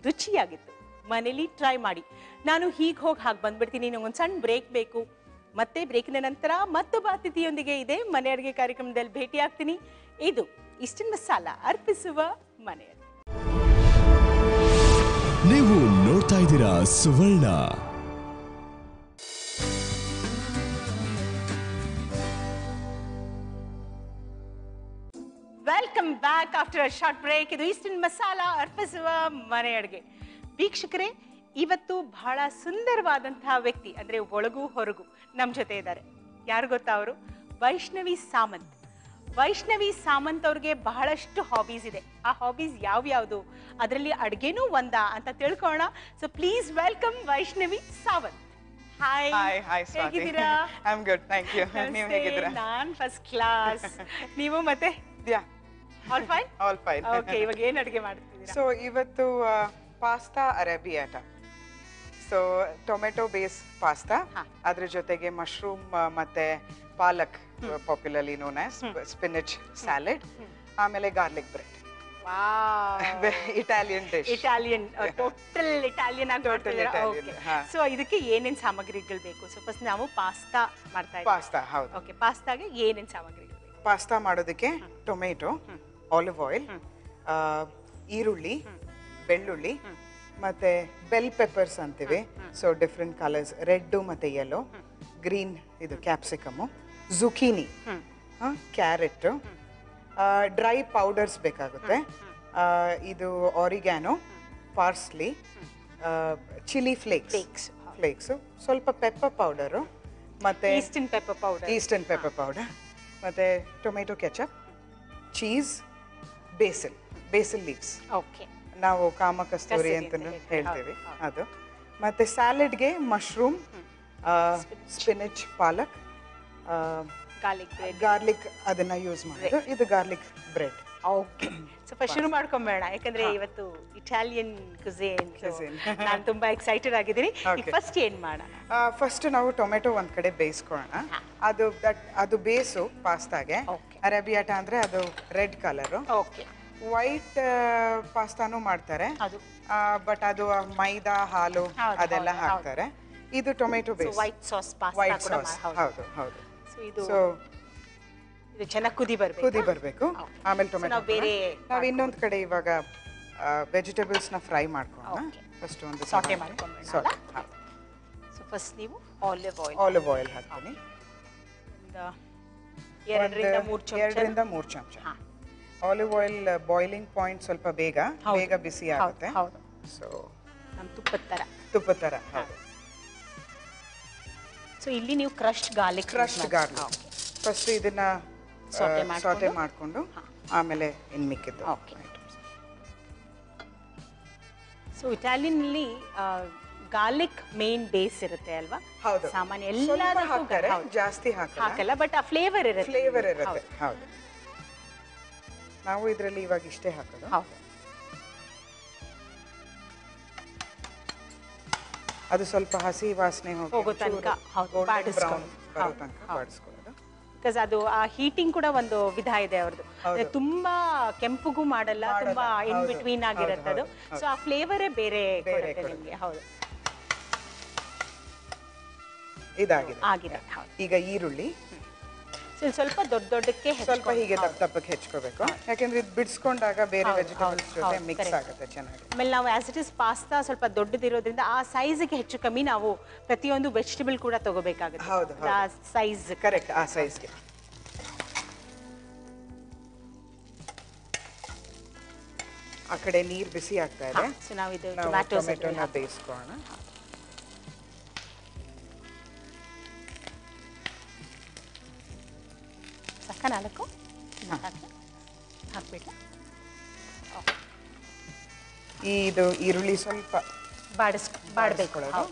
ರುಚಿಯಾಗಿತ್ತು. ಮನೇಲಿ ಟ್ರೈ ಮಾಡಿ. ನಾನು ಹೀಗೆ ಹೋಗಿ ಹಾಗೆ ಬಂದ್ಬಿಡ್ತೀನಿ. ನಂಗೊಂದು ಸಣ್ಣ ಬ್ರೇಕ್ ಬೇಕು. ಮತ್ತೆ ಬ್ರೇಕಿನ ನಂತರ ಮತ್ತೊಬ್ಬ ಅತಿಥಿಯೊಂದಿಗೆ ಇದೆ ಮನೆ ಅಡುಗೆ ಕಾರ್ಯಕ್ರಮದಲ್ಲಿ ಭೇಟಿ ಆಗ್ತೀನಿ. ಇದು ಇಸ್ಟಿನ್ ಮಸಾಲ ಅರ್ಪಿಸುವ ಮನೆ ಅಡುಗೆ. ನೀವು ನೋಡ್ತಾ ಇದ್ದೀರಾ Suvarna. Welcome back after a short break. ಇದು ಇಸ್ಟಿನ್ ಮಸಾಲ ಅರ್ಪಿಸುವ ಮನೆ ಅಡುಗೆ. ವೀಕ್ಷಕರೇ, ಇವತ್ತು ಬಹಳ ಸುಂದರವಾದಂತಹ ವ್ಯಕ್ತಿ, ಅಂದರೆ ಒಳಗೂ ಹೊರಗೂ ನಮ್ಮ ಜೊತೆ ಇದ್ದಾರೆ. ಯಾರು ಗೊತ್ತಾ? ಅವರು ವೈಷ್ಣವಿ ಸಾಮಂತ್. ವೈಷ್ಣವಿ ಸಾಮಂತ್ ಅವ್ರಿಗೆ ಬಹಳಷ್ಟು ಹಾಬೀಸ್ ಇದೆ. ಆ ಹಾಬೀಸ್ ಯಾವ್ಯಾವುದು, ಅದರಲ್ಲಿ ಅಡುಗೆನೂ ಒಂದಾ ಅಂತ ತಿಳ್ಕೊಳ್ಳೋಣ. So please welcome Vaishnavi Sawant. Hi. Hi Swati. ಹೇಗಿದ್ದೀರಾ? I am good, thank you. ನೀವು ಹೇಗಿದ್ದೀರಾ? ನಾನು ಫಸ್ಟ್ ಕ್ಲಾಸ್. ನೀವು ಮತ್ತೆ? Yeah, all fine. All fine. Okay. ಇವಾಗ ಏನು ಅಡುಗೆ ಮಾಡ್ತಿದ್ದೀರಾ? ಸೊ ಇವತ್ತು pasta arrabbiata. So tomato base pasta, ಅದ್ರ ಜೊತೆಗೆ ಮಶ್ರೂಮ್ ಮತ್ತೆ palak, popularly known as spinach salad, ಆಮೇಲೆ garlic bread. Italian dish. Italian, total Italian ಆಗಿ ಮಾಡ್ತಿದ್ದೀರಾ. ಓಕೆ. ಸೊ ಇದಕ್ಕೆ ಏನೇನ್ ಸಾಮಗ್ರಿಗಳು ಬೇಕು? ಸೊ ಫಸ್ಟ್ ನಾವು ಪಾಸ್ತಾ ಮಾಡ್ತಾ ಇದ್ದೀವಿ. ಪಾಸ್ತಾ, ಹೌದು. ಓಕೆ, ಪಾಸ್ತಾಗೆ ಏನೇನ್ ಸಾಮಗ್ರಿಗಳು ಬೇಕು? ಪಾಸ್ತಾ ಮಾಡೋದಕ್ಕೆ ಟೊಮೆಟೊ, ಆಲಿವ್ ಆಯಿಲ್, ಈರುಳ್ಳಿ, ಬೆಳ್ಳುಳ್ಳಿ, ಮತ್ತೆ ಬೆಲ್ ಪೆಪ್ಪರ್ಸ್ ಅಂತೀವಿ. ಸೊ ಡಿಫ್ರೆಂಟ್ ಕಲರ್ಸ್, ರೆಡ್ ಮತ್ತೆ ಯೆಲ್ಲೋ, ಗ್ರೀನ್ ಇದು capsicum, zucchini, carrot, dry powders ಬೇಕಾಗುತ್ತೆ. ಇದು ಆರಿಗ್ಯಾನೋ, ಪಾರ್ಸ್ಲಿ, ಚಿಲ್ಲಿ ಫ್ಲೇಕ್ಸು, ಸ್ವಲ್ಪ ಪೆಪ್ಪರ್ ಪೌಡರು, ಮತ್ತೆ ಈಸ್ಟರ್ನ್ ಪೆಪ್ಪರ್ ಪೌಡರ್, ಮತ್ತೆ tomato ketchup, cheese, basil leaves. Okay. ನಾವು ಕಾಮಕಸ್ತೂರಿ ಅಂತ ಹೇಳ್ತೀವಿ ಅದು. ಮತ್ತೆ ಸ್ಯಾಲೆಡ್ಗೆ ಮಶ್ರೂಮ್, ಸ್ಪಿನಚ್, ಪಾಲಕ್, ಗಾರ್ಲಿಕ್ ಅದನ್ನ ಯೂಸ್ ಮಾಡೋದು. ಇದು ಗಾರ್ಲಿಕ್ ಬ್ರೆಡ್. ಓಕೆ. ಸ್ವಲ್ಪ ಶುರು ಮಾಡ್ಕೊಂಬೇಡ, ಯಾಕಂದ್ರೆ ಇವತ್ತು ಇಟಾಲಿಯನ್ ಕುಸೇನ್. ನಾನು ತುಂಬಾ ಎಕ್ಸೈಟೆಡ್ ಆಗಿದ್ದೀನಿ. ಫಸ್ಟ್ ಏನ್ ಮಾಡೋಣ? ಫಸ್ಟ್ ನಾವು ಟೊಮೆಟೊ ಒಂದ್ ಕಡೆ ಬೇಯಿಸ್ಕೊಳ್ಳೋಣ. ಅದು ಬೇಸು ಪಾಸ್ತಾಗೆ. ಅರೇಬಿಯಾಟ ಅಂದ್ರೆ ಅದು ರೆಡ್ ಕಲರು. ಓಕೆ. ವೈಟ್ ಪಾಸ್ತಾನು ಮಾಡ್ತಾರೆ, ಬಟ್ ಅದು ಮೈದಾ, ಹಾಲು ಅದೆಲ್ಲ ಹಾಕ್ತಾರೆ. ಇದು ಟೊಮೆಟೊ ಬೇಸ್, ವೈಟ್ ಸಾಸ್. ಹೌದು ಹೌದು. ಸೊ ಇದು ಚೆನ್ನಾಗಿ ಕುದಿ ಬರಬೇಕು. ಆಮೇಲೆ ಟೊಮೆಟೊ ನಾವು ಇನ್ನೊಂದು ಕಡೆ ಇವಾಗ ವೆಜಿಟೇಬಲ್ಸ್ ನ ಫ್ರೈ ಮಾಡ್ಕೊಳ್ಳೋಣ. ಫಸ್ಟ್ ಒಂದು ಸಾಟೆ ಮಾಡ್ಕೊಳ್ಳೋಣ. ಸೊ ಫಸ್ಟ್ ನೀವು ಆಲಿವ್ ಆಯಿಲ್ ಹಾಕ್ತೀನಿ. 2 3 ಚಮಚ. ಆಲಿವ್ ಆಯಿಲ್ ಬಾಯ್ಲಿಂಗ್ ಪಾಯಿಂಟ್ ಸ್ವಲ್ಪ ಬೇಗ ಬಿಸಿ ಆಗುತ್ತೆ. ಸೊ ನಮ್ಮ ತುಪ್ಪದ ತರ. ಹೌದು. ಸೊ ಇಲ್ಲಿ ನೀವು ಕ್ರಶ್ಡ್ ಗಾರ್ಲಿಕ್ ಫಸ್ಟ್ ಇದನ್ನ ಸಾಟೆ ಮಾಡ್ಕೊಂಡು ಆಮೇಲೆ ಇನ್ ಮಿಕ್ಕಿದ್ದು. ಓಕೆ. ಸೊ ಇಟಾಲಿಯನ್ಲಿ ಗಾರ್ಲಿಕ್ ಮೇನ್ ಬೇಸ್ ಇರುತ್ತೆ ಅಲ್ವಾ? ಹೌದು. ಸಾಮಾನ್ಯ ಎಲ್ಲರೂ ಹಾಕ್ತಾರೆ, ಜಾಸ್ತಿ ಹಾಕಲ್ಲ, ಬಟ್ ಆ ಫ್ಲೇವರ್ ಇರುತ್ತೆ. ಹೌದು. ನಾವು ಇದರಲ್ಲಿ ಇವಾಗ ಇಷ್ಟೇ ಹಾಕೋದು. ಹೌದು. ಅದು ಸ್ವಲ್ಪ ಹಸಿ ವಾಸನೆ ಹೋಗೋ ತನಕ ಬಾಡಿಸ್ಕೊಳ್ಳೋದು. ಬಿಕಾಸ್ ಅದು ಆ ಹೀಟಿಂಗ್ ಕೂಡ ಒಂದು ವಿಧ ಇದೆ ಅವ್ರದ್ದು. ತುಂಬಾ ಕೆಂಪುಗೂ ಮಾಡಲ್ಲ, ತುಂಬಾ ಇನ್ ಬಿಟ್ವೀನ್ ಆಗಿರುತ್ತೆ ಅದು. ಸೊ ಆ ಫ್ಲೇವರೇ ಬೇರೆ ಕೊಡುತ್ತೆ ನಿಮಗೆ. ಹೌದು. ಇದಾಗಿದೆ. ಈಗ ಈರುಳ್ಳಿ ಸ್ವಲ್ಪ ದೊಡ್ಡಕ್ಕೆ ಸ್ವಲ್ಪ ಹೀಗೆ ದಪ್ಪಕ್ಕೆ ಹೆಚ್ಕೋಬೇಕು, ಯಾಕಂದ್ರೆ ಇದು ಬಿಡಿಸ್ಕೊಂಡಾಗ ಬೇರೆ ವೆಜಿಟೇಬಲ್ಸ್ ಜೊತೆ ಮಿಕ್ಸ್ ಆಗುತ್ತೆ ಚೆನ್ನಾಗಿ. ಆಮೇಲೆ ನಾವು ಆಸ್ ಇಟ್ ಇಸ್ ಪಾಸ್ತಾ ಸ್ವಲ್ಪ ದೊಡ್ಡದಿರೋದ್ರಿಂದ ಆ ಸೈಜ್ಗೆ ಹೆಚ್ಚು ಕಮ್ಮಿ ನಾವು ಪ್ರತಿಯೊಂದು ವೆಜಿಟೇಬಲ್ ಕೂಡ ತಗೋಬೇಕಾಗುತ್ತೆ. ಹೌದು, ಆ ಸೈಜ್ ಕರೆಕ್ಟ್, ಆ ಸೈಜ್ಗೆ. ಆ ಕಡೆ ನೀರು ಬಿಸಿ ಆಗ್ತಾ ಇದೆ. ಸೊ ನಾವು ಇದು ಟೊಮೆಟೊನ ಬೇಯಿಸ್ಕೊಳ್ಳೋಣ. ನಾಲ್ಕು ಹಾಕ್ಬಿಟ್ಟು ಇದು ಈರುಳ್ಳಿ ಸ್ವಲ್ಪ ಬಾಡಬೇಕು.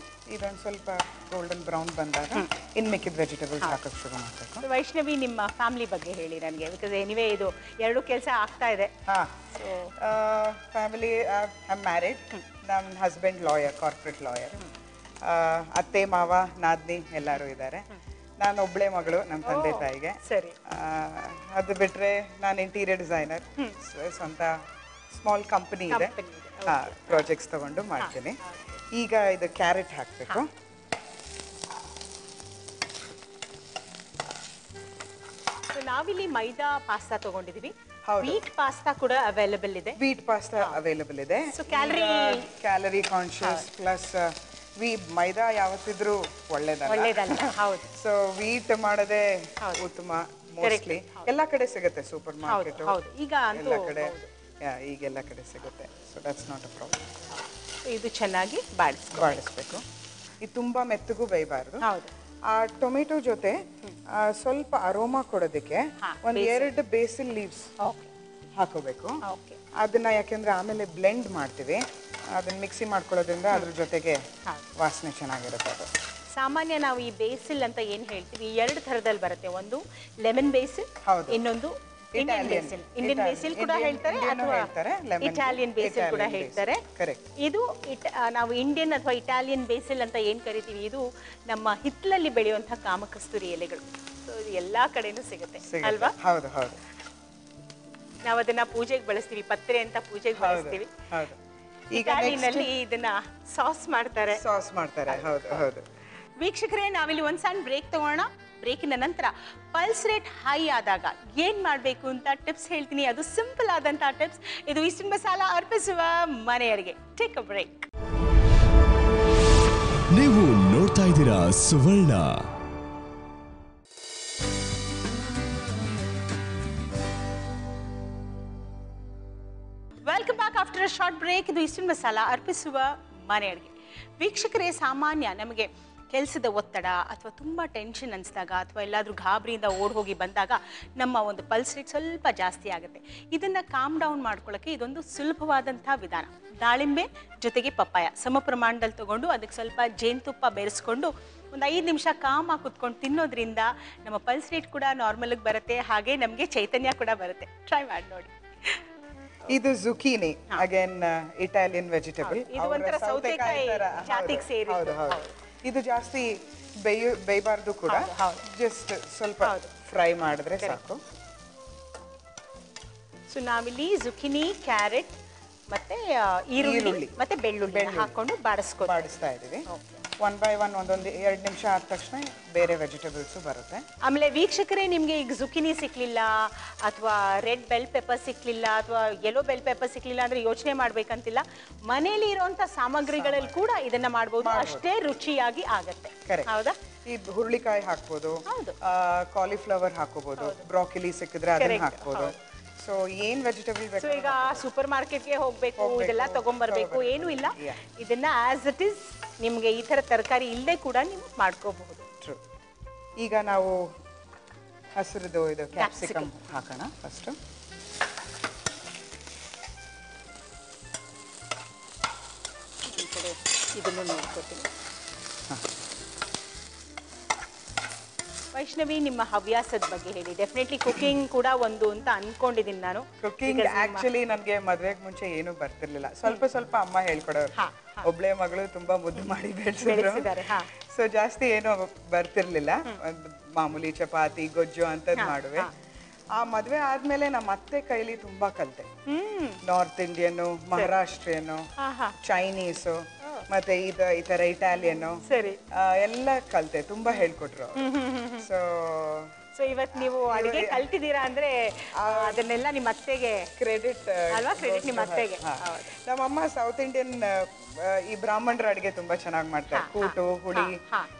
ಇದೊಂದು ಸ್ವಲ್ಪ ಗೋಲ್ಡನ್ ಬ್ರೌನ್ ಬಂದಾಗ ಇನ್ ಮಿಕ್ಕಿದ ವೆಜಿಟೇಬಲ್ಸ್ ಹಾಕಕ್ಕೆ ಶುರು ಮಾಡಬೇಕು. ವೈಷ್ಣವಿ, ನಿಮ್ಮ ಫ್ಯಾಮಿಲಿ ಬಗ್ಗೆ ಹೇಳಿ ನನಗೆ, ಬಿಕಾಸ್ ಎನಿವೇ ಇದು ಎರಡು ಕೆಲಸ ಆಗ್ತಾ ಇದೆ. Family, I am married. ನಮ್ಮ ಹಸ್ಬೆಂಡ್ ಲಾಯರ್, ಕಾರ್ಪೊರೇಟ್ ಲಾಯರ್. ಅತ್ತೆ, ಮಾವ, ನಾದ್ನಿ ಎಲ್ಲರೂ ಇದ್ದಾರೆ. ನಾನು ಒಬ್ಬಳೆ ಮಗಳು ನಮ್ಮ ತಂದೆ ತಾಯಿಗೆ. ಸರಿ. ಅದು ಬಿಟ್ರೆ ನಾನು ಇಂಟೀರಿಯರ್ ಡಿಸೈನರ್. ಸ್ವಂತ ಸ್ಮಾಲ್ ಕಂಪನಿ ಇದೆ, ಪ್ರಾಜೆಕ್ಟ್ಸ್ ತಗೊಂಡು ಮಾಡ್ತೀನಿ. ಈಗ ಇದು ಕ್ಯಾರೆಟ್ ಹಾಕಬೇಕು. ನಾವಿಲ್ಲಿ ಮೈದಾ ಪಾಸ್ತಾ ತಗೊಂಡಿದೀವಿ. ವೀಟ್ ಪಾಸ್ತಾ ಕೂಡ ಅವೈಲೇಬಲ್ ಇದೆ. ವೀಟ್ ಪಾಸ್ತಾ ಅವೈಲೇಬಲ್ ಇದೆ. ಸೊ ಕ್ಯಾಲರಿ ಕಾನ್ಶಿಯಸ್ ಪ್ಲಸ್ ಮೈದಾ ಯಾವತ್ತಿದ್ರೂ ಒಳ್ಳೇದಲ್ಲ. ಹೌದು. ಸೊ ವೀಟ್ ಮಾಡೋದೇ ಉತ್ತಮ. ಮೋಸ್ಟ್ಲಿ ಎಲ್ಲ ಕಡೆ ಸಿಗುತ್ತೆ, ಸೂಪರ್ ಮಾರ್ಕೆಟ್ ಎಲ್ಲ ಕಡೆ, ಈಗೆಲ್ಲ ಕಡೆ ಸಿಗುತ್ತೆ. So that's not a problem. ಇದು ಚೆನ್ನಾಗಿ ಬಾಡಿಸ್ಬೇಕು. ಇದು ತುಂಬಾ ಮೆತ್ತಗೂ ಬೇಯಬಾರ್ದು. ಹೌದು. ಆ ಟೊಮೆಟೊ ಜೊತೆ ಸ್ವಲ್ಪ ಅರೋಮಾ ಕೊಡೋದಕ್ಕೆ ಒಂದ್ 2 ಬೇಸಿಲ್ ಲೀವ್ಸ್ ಹಾಕೋಬೇಕು. ಅದನ್ನ ಯಾಕೆಂದ್ರೆ ಆಮೇಲೆ ಬ್ಲೆಂಡ್ ಮಾಡ್ತೀವಿ, ಅದನ್ನ ಮಿಕ್ಸಿ ಮಾಡ್ಕೊಳ್ಳೋದ್ರಿಂದ ಅದ್ರ ಜೊತೆಗೆ ವಾಸನೆ ಚೆನ್ನಾಗಿರುತ್ತೆ. ಅದು ಸಾಮಾನ್ಯ ನಾವು ಈ ಬೇಸಿಲ್ ಅಂತ ಏನ್ ಹೇಳ್ತೀವಿ, 2 ಥರದಲ್ಲಿ ಬರುತ್ತೆ. ಒಂದು ಲೆಮನ್ ಬೇಸಿಲ್, ಇನ್ನೊಂದು ಇಂಡಿಯನ್ ಬೇಸಿಲ್ ಕೂಡ ಹೇಳ್ತಾರೆ ಅಥವಾ ಇಟಾಲಿಯನ್ ಬೇಸಿಲ್ ಕೂಡ ಹೇಳ್ತಾರೆ. ಇದು ನಾವು ಇಂಡಿಯನ್ ಅಥವಾ ಇಟಾಲಿಯನ್ ಬೇಸಿಲ್ ಅಂತ ಏನ್ ಕರಿತೀವಿ, ಇದು ನಮ್ಮ ಹಿತ್ತಲಲ್ಲಿ ಬೆಳೆಯುವಂತಹ ಕಾಮಕಸ್ತೂರಿ ಎಲೆಗಳು. ಸೊ ಇದು ಎಲ್ಲಾ ಕಡೆನೂ ಸಿಗುತ್ತೆ ಅಲ್ವಾ? ಹೌದು ಹೌದು. ನಾವು ಅದನ್ನ ಪೂಜೆಗೆ ಬಳಸ್ತೀವಿ, ಪತ್ರೆ ಅಂತ ಪೂಜೆಗೆ ಬಳಸ್ತೀವಿ. ಇಟಾಲಿಯಲ್ಲಿ ಇದನ್ನ ಸಾಸ್ ಮಾಡ್ತಾರೆ. ಹೌದು ಹೌದು. ವೀಕ್ಷಕರೇ, ನಾವಿಲ್ಲಿ ಒಂದ್ ಸಣ್ಣ ಬ್ರೇಕ್ ತಗೋಣ. ಬ್ರೇಕಿನ ನಂತರ ಪಲ್ಸ್ ರೇಟ್ ಹೈ ಆದಾಗ ಏನ್ ಮಾಡ್ಬೇಕು ಅಂತ ಟಿಪ್ಸ್ ಹೇಳ್ತೀನಿ. ಅದು ಸಿಂಪಲ್ ಆದಂತಹ ಟಿಪ್ಸ್. ಇದು ಈಸ್ಟರ್ನ್ ಮಸಾಲಾ ಅರ್ಪಿಸುವ ಮನೆ ಅಡಿಗೆ. Take a break. ನೀವು ನೋಡ್ತಾ ಇದ್ದೀರಾ Suvarna. Welcome back after a short break. ಇದು ಈಸ್ಟರ್ನ್ ಮಸಾಲಾ ಅರ್ಪಿಸುವ ಮನೆ ಅಡಿಗೆ. ವೀಕ್ಷಕರೇ, ಸಾಮಾನ್ಯ ನಮಗೆ ಕೆಲಸದ ಒತ್ತಡ ಅಥವಾ ತುಂಬ ಟೆನ್ಷನ್ ಅನಿಸಿದಾಗ ಅಥವಾ ಎಲ್ಲಾದರೂ ಗಾಬರಿಯಿಂದ ಓಡ್ ಹೋಗಿ ಬಂದಾಗ ನಮ್ಮ ಒಂದು ಪಲ್ಸ್ ರೇಟ್ ಸ್ವಲ್ಪ ಜಾಸ್ತಿ ಆಗುತ್ತೆ. ಇದನ್ನು ಕಾಮ್ ಡೌನ್ ಮಾಡ್ಕೊಳ್ಳೋಕ್ಕೆ ಇದೊಂದು ಸುಲಭವಾದಂಥ ವಿಧಾನ. ದಾಳಿಂಬೆ ಜೊತೆಗೆ ಪಪ್ಪಾಯ ಸಮ ಪ್ರಮಾಣದಲ್ಲಿ ತೊಗೊಂಡು ಅದಕ್ಕೆ ಸ್ವಲ್ಪ ಜೇನುತುಪ್ಪ ಬೆರೆಸ್ಕೊಂಡು ಒಂದು 5 ನಿಮಿಷ ಕಾಮಾಗಿ ಕುತ್ಕೊಂಡು ತಿನ್ನೋದ್ರಿಂದ ನಮ್ಮ ಪಲ್ಸ್ ರೇಟ್ ಕೂಡ ನಾರ್ಮಲ್ಗೆ ಬರುತ್ತೆ, ಹಾಗೆ ನಮಗೆ ಚೈತನ್ಯ ಕೂಡ ಬರುತ್ತೆ. ಟ್ರೈ ಮಾಡಿ ನೋಡಿ. ಇದು ಜುಕೀನಿ, ಅಗೇನ್ ಇಟಾಲಿಯನ್ ವೆಜಿಟೇಬಲ್. ಇದು ಒಂಥರ ಸೌತೆಕಾಯಿ ಜಾತಿಗೆ ಸೇರಿದ್ದು. ಇದು ಜಾಸ್ತಿ ಬೇಯಬಾರ್ದು ಕೂಡ, ಜಸ್ಟ್ ಸ್ವಲ್ಪ ಫ್ರೈ ಮಾಡಿದ್ರೆ ಸಾಕು. ಸೊ ನಾವಿಲ್ಲಿ ಜುಕಿನಿ, ಕ್ಯಾರೆಟ್ ಮತ್ತೆ ಈರುಳ್ಳಿ ಮತ್ತೆ ಬೆಳ್ಳುಳ್ಳಿ ಹಾಕೊಂಡು ಬಾಡಿಸ್ತಾ ಇದೀವಿ. 1 by 1 ಒಂದೊಂದು 2 ನಿಮಿಷ ಆದ ತಕ್ಷಣ ಬೇರೆ ವೆಜಿಟೇಬಲ್ಸ್ ಬರುತ್ತೆ. ಆಮೇಲೆ ವೀಕ್ಷಕರೇ, ನಿಮಗೆ ಈಗ ಜುಕಿನಿ ಸಿಕ್ಲಿಲ್ಲ ಅಥವಾ ರೆಡ್ ಬೆಲ್ ಪೆಪ್ಪರ್ ಸಿಕ್ಲಿಲ್ಲ ಅಥವಾ ಯೆಲ್ಲೋ ಬೆಲ್ ಪೆಪ್ಪರ್ ಸಿಕ್ಲಿಲ್ಲ ಅಂದ್ರೆ ಯೋಚನೆ ಮಾಡ್ಬೇಕಂತಿಲ್ಲ. ಮನೆಯಲ್ಲಿ ಇರುವಂತ ಸಾಮಗ್ರಿಗಳಲ್ಲಿ ಕೂಡ ಇದನ್ನ ಮಾಡಬಹುದು, ಅಷ್ಟೇ ರುಚಿಯಾಗಿ ಆಗತ್ತೆ. ಹೌದಾ? ಈ ಹುರುಳಿಕಾಯಿ ಹಾಕ್ಬೋದು, ಕಾಲಿಫ್ಲವರ್ ಹಾಕೋಬಹುದು, ಬ್ರಾಕೊಲಿ ಸಿಕ್ಕಿದ್ರೆ ಅದನ್ನ ಹಾಕ್ಬೋದು. ಸೊ ಏನ್ ವೆಜಿಟೇಬಲ್ ಬೇಕು, ಈಗ ಸೂಪರ್ ಮಾರ್ಕೆಟ್ಗೆ ಹೋಗ್ಬೇಕು, ಇದೆಲ್ಲ ತಗೊಂಡ್ಬರ್ಬೇಕು ಏನು ಇಲ್ಲ. ಇದನ್ನ ಆಸ್ ಇಟ್ ಇಸ್ ನಿಮ್ಗೆ ಈ ತರ ತರಕಾರಿ ಇಲ್ಲದೆ ಕೂಡ ನೀವು ಮಾಡ್ಕೋಬಹುದು. ಈಗ ನಾವು ಹಸಿರುದು ಇದು ಕ್ಯಾಪ್ಸಿಕಮ್ ಹಾಕೋಣ ಫಸ್ಟ್. ಇದನ್ನು ನೋಡ್ಕೋತೀನಿ. ವೈಷ್ಣವಿ, ನಿಮ್ಮ ಹವ್ಯಾಸದ ಬಗ್ಗೆ ಹೇಳಿ. ಡೆಫಿನೆಟ್ಲಿ ಕುಕಿಂಗ್ ಕೂಡ ಒಂದು ಅಂತ ಅನ್ಕೊಂಡಿದ್ದೀನಿ ನಾನು. ಕುಕಿಂಗ್ ಆಕ್ಚುಲಿ ನನಗೆ ಮದುವೆಗೆ ಮುಂಚೆ ಏನು ಬರ್ತಿರ್ಲಿಲ್ಲ. ಸ್ವಲ್ಪ ಅಮ್ಮ ಹೇಳ್ಕೊಡೋರು. ಒಬ್ಳೆ ಮಗಳು ತುಂಬಾ ಮುದ್ದು ಮಾಡಿ ಬೆಳೆಸಿದ್ದಾರೆ. ಸೊ ಜಾಸ್ತಿ ಏನು ಬರ್ತಿರ್ಲಿಲ್ಲ. ಒಂದು ಮಾಮೂಲಿ ಚಪಾತಿ, ಗೊಜ್ಜು ಅಂತದ್ ಮಾಡುವೆ. ಆ ಮದ್ವೆ ಆದ್ಮೇಲೆ ನಮ್ಮ ಅತ್ತೆ ಕೈಲಿ ತುಂಬಾ ಕಲ್ತೆ. ನಾರ್ತ್ ಇಂಡಿಯನ್, ಮಹಾರಾಷ್ಟ್ರಿಯನ್, ಚೈನೀಸು, ಮತ್ತೆ ಈ ತರ ಇಟಾಲಿಯನ್ ಎಲ್ಲ ಕಲ್ತೆ. ತುಂಬಾ ಹೇಳ್ಕೊಟ್ರು. ಸೊ ಇವತ್ತು ನೀವು ಅಡಿಗೆ ಕಲ್ತಿದ್ದೀರಾ ಅಂದ್ರೆ ಅದನ್ನೆಲ್ಲ ನಿಮ್ಮ ಅತ್ತೆಗೆ ಕ್ರೆಡಿಟ್ ಅಲ್ವಾ? ಕ್ರೆಡಿಟ್ ನಿಮ್ಮ ಅತ್ತೆಗೆ. ನಮ್ಮಮ್ಮ ಸೌತ್ ಇಂಡಿಯನ್ ಈ ಬ್ರಾಹ್ಮಣರ ಅಡಿಗೆ ತುಂಬಾ ಚೆನ್ನಾಗಿ ಮಾಡ್ತಾರೆ. ಕೂಟು, ಹುಳಿ,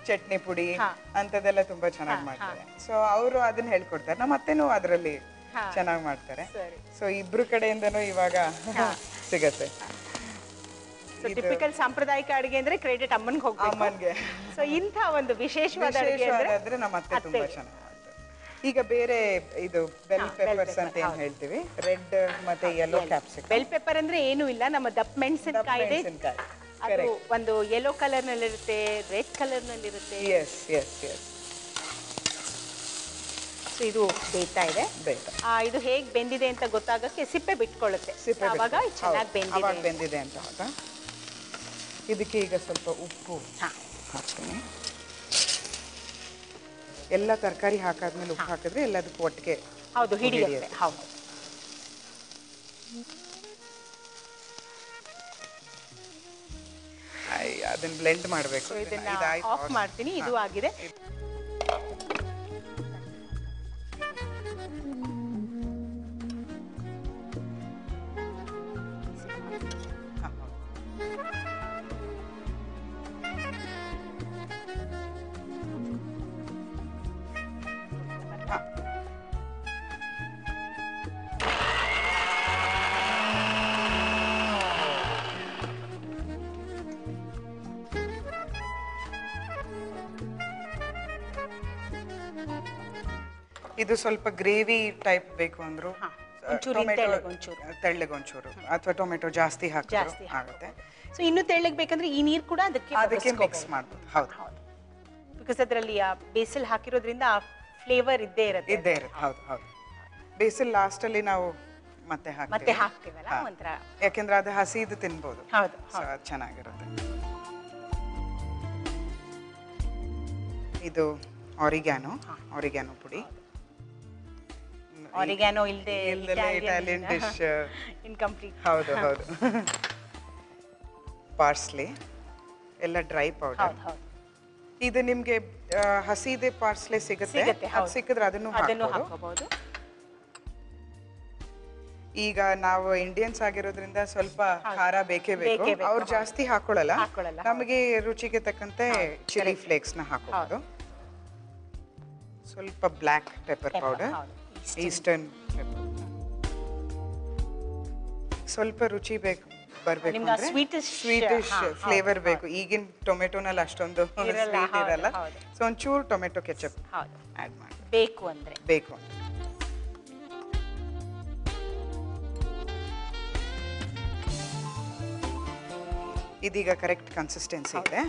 ಚಟ್ನಿ ಪುಡಿ ಅಂತದೆಲ್ಲ ತುಂಬಾ ಚೆನ್ನಾಗಿ ಮಾಡ್ತಾರೆ. ಸೊ ಅವರು ಅದನ್ನ ಹೇಳ್ಕೊಡ್ತಾರೆ. ನಮ್ಮ ಅತ್ತೆನೂ ಅದರಲ್ಲಿ ಚೆನ್ನಾಗಿ ಮಾಡ್ತಾರೆ. ಸೊ ಇಬ್ರು ಕಡೆಯಿಂದನೂ ಇವಾಗ ಸಿಗತ್ತೆ. ಟಿಪಿಕಲ್ ಸಾಂಪ್ರದಾಯಿಕ ಅಡಿಗೆ ಅಂದ್ರೆ ಕ್ರೆಡಿಟ್ ಅಮ್ಮನ್ಗೆ ಹೋಗ್ಬೇಕು. ಸೊ ಇಂಥ ಒಂದು ವಿಶೇಷವಾದ ಅಡಿಗೆ ಅಂದ್ರೆ ನಮ್ಮ ಅತ್ತೆ ತುಂಬಾ ಚೆನ್ನಾಗಿ ಮಾಡ್ತಾರೆ. ಈಗ ಬೇರೆ ಇದು ಬೆಲ್ ಪೆಪ್ಪರ್ಸ್ ಅಂತ ಏನ್ ಹೇಳ್ತೀವಿ, ರೆಡ್ ಮತ್ತೆ ಯೆಲ್ಲೋ ಕ್ಯಾಪ್ಸಿಕಮ್. ಬೆಲ್ ಪೆಪ್ಪರ್ ಅಂದ್ರೆ ಏನು ಇಲ್ಲ, ನಮ್ಮ ದಪ್ಪ ಮೆಣಸಿನಕಾಯಿ ಇದೆ. ಅದು ಒಂದು ಯೆಲ್ಲೋ ಕಲರ್ ನಲ್ಲಿ ಇರುತ್ತೆ, ರೆಡ್ ಕಲರ್ ನಲ್ಲಿ ಇರುತ್ತೆ. ಸೊ ಇದು ಬೇಯ್ತಾ ಇದೆ. ಇದು ಹೇಗೆ ಬೆಂದಿದೆ ಅಂತ ಗೊತ್ತಾಗಕ್ಕೆ ಸಿಪ್ಪೆ ಬಿಟ್ಕೊಳ್ಳುತ್ತೆ. ಆವಾಗ ಚೆನ್ನಾಗಿ ಬೆಂದಿದೆ ಅಂತ. ಇದಕ್ಕೆ ಈಗ ಸ್ವಲ್ಪ ಉಪ್ಪು ಹಾಕ್ತೀನಿ. ಎಲ್ಲ ತರಕಾರಿ ಹಾಕಾದ್ಮೇಲೆ ಉಪ್ಪು ಹಾಕಿದ್ರೆ ಎಲ್ಲದಕ್ಕೂ ಒಟ್ಟಿಗೆ ಹಿಡಿಯುತ್ತೆ. ಹೌದು. ಅದನ್ನ ಬ್ಲೆಂಡ್ ಮಾಡಬೇಕು. ಇದನ್ನ ಆಫ್ ಮಾಡ್ತೀನಿ. ಇದು ಆಗಿದೆ. ಇದು ಸ್ವಲ್ಪ ಗ್ರೇವಿ ಟೈಪ್ ಬೇಕು ಅಂದ್ರು ತೆಳ್ಳಗೊಂಚೂರು ಅಥವಾ ಟೊಮೆಟೊ ಜಾಸ್ತಿ ಹಾಕಿದ್ರೆ ಆಗುತ್ತೆ. ಸೊ ಇನ್ನು ತೆಳ್ಳಗೆ ಬೇಕಂದ್ರೆ ಈ ನೀರು ಕೂಡ ಅದಕ್ಕೆ ಮಿಕ್ಸ್ ಮಾಡ್ಬೋದು. ಹೌದು, ಬಿಕಾಸ್ ಅದರಲ್ಲಿ ಬೇಸಿಲ್ ಹಾಕಿರೋದ್ರಿಂದ ಫ್ಲೇವರ್ ಇದ್ದೇ ಇರುತ್ತೆ. ಹೌದು ಹೌದು. ಬೇಸಿಲ್ ಲಾಸ್ಟಲ್ಲಿ ನಾವು ಮತ್ತೆ ಮತ್ತೆ ಹಾಕ್ತೀವಿ. ಹಾಕ್ತೀವಲ್ಲ ಒಂಥರ. ಯಾಕೆಂದ್ರೆ ಅದು ಹಸಿದು ತಿನ್ಬೋದು. ಹೌದು ಸೊ ಅದು ಚೆನ್ನಾಗಿರುತ್ತೆ. ಇದು ಆರಿಗ್ಯಾನೋ ಪುಡಿ. ಆರಿಗ್ಯಾನೋ ಇಲ್ಲದೆ ಇಟಾಲಿಯನ್ ಡಿಶ್ ಇನ್ಕಂಪ್ಲೀಟ್. ಹೌದು. ಪಾರ್ಸ್ಲಿ ಎಲ್ಲ ಡ್ರೈ ಪೌಡರ್. ಇದು ನಿಮ್ಗೆ ಹಸಿದೆ ಪಾರ್ಸ್ಲೆ ಸಿಗುತ್ತೆ, ಅದು ಸಿಕ್ಕಿದ್ರೆ ಅದನ್ನು ಹಾಕಬಹುದು. ಈಗ ನಾವು ಇಂಡಿಯನ್ಸ್ ಆಗಿರೋದ್ರಿಂದ ಸ್ವಲ್ಪ ಖಾರ ಬೇಕೇ ಬೇಕು. ಅವ್ರು ಜಾಸ್ತಿ ಹಾಕೊಳ್ಳಲ್ಲ. ನಮಗೆ ರುಚಿಗೆ ತಕ್ಕಂತೆ ಚಿಲ್ಲಿ ಫ್ಲೇಕ್ಸ್ ನ ಹಾಕೋಬಹುದು. ಸ್ವಲ್ಪ black pepper powder, Eastern pepper. ಸ್ವಲ್ಪ ರುಚಿ ಬರ್ಬೇಕು ಅಂದ್ರೆ ಸ್ವೀಟಿಶ್ ಫ್ಲೇವರ್ ಬೇಕು. ಈಗಿನ ಟೊಮೆಟೊನಲ್ಲಿ ಅಷ್ಟೊಂದು ಸ್ವೀಟ್ ಇರಲ್ಲ. ಸೊ ಒಂಚೂರು ಟೊಮೆಟೊ ಕೆಚಪ್ ಆಡ್ ಮಾಡಿ ಬೇಕು ಅಂದ್ರೆ. ಇದೀಗ ಕರೆಕ್ಟ್ ಕನ್ಸಿಸ್ಟೆನ್ಸಿ ಇದೆ.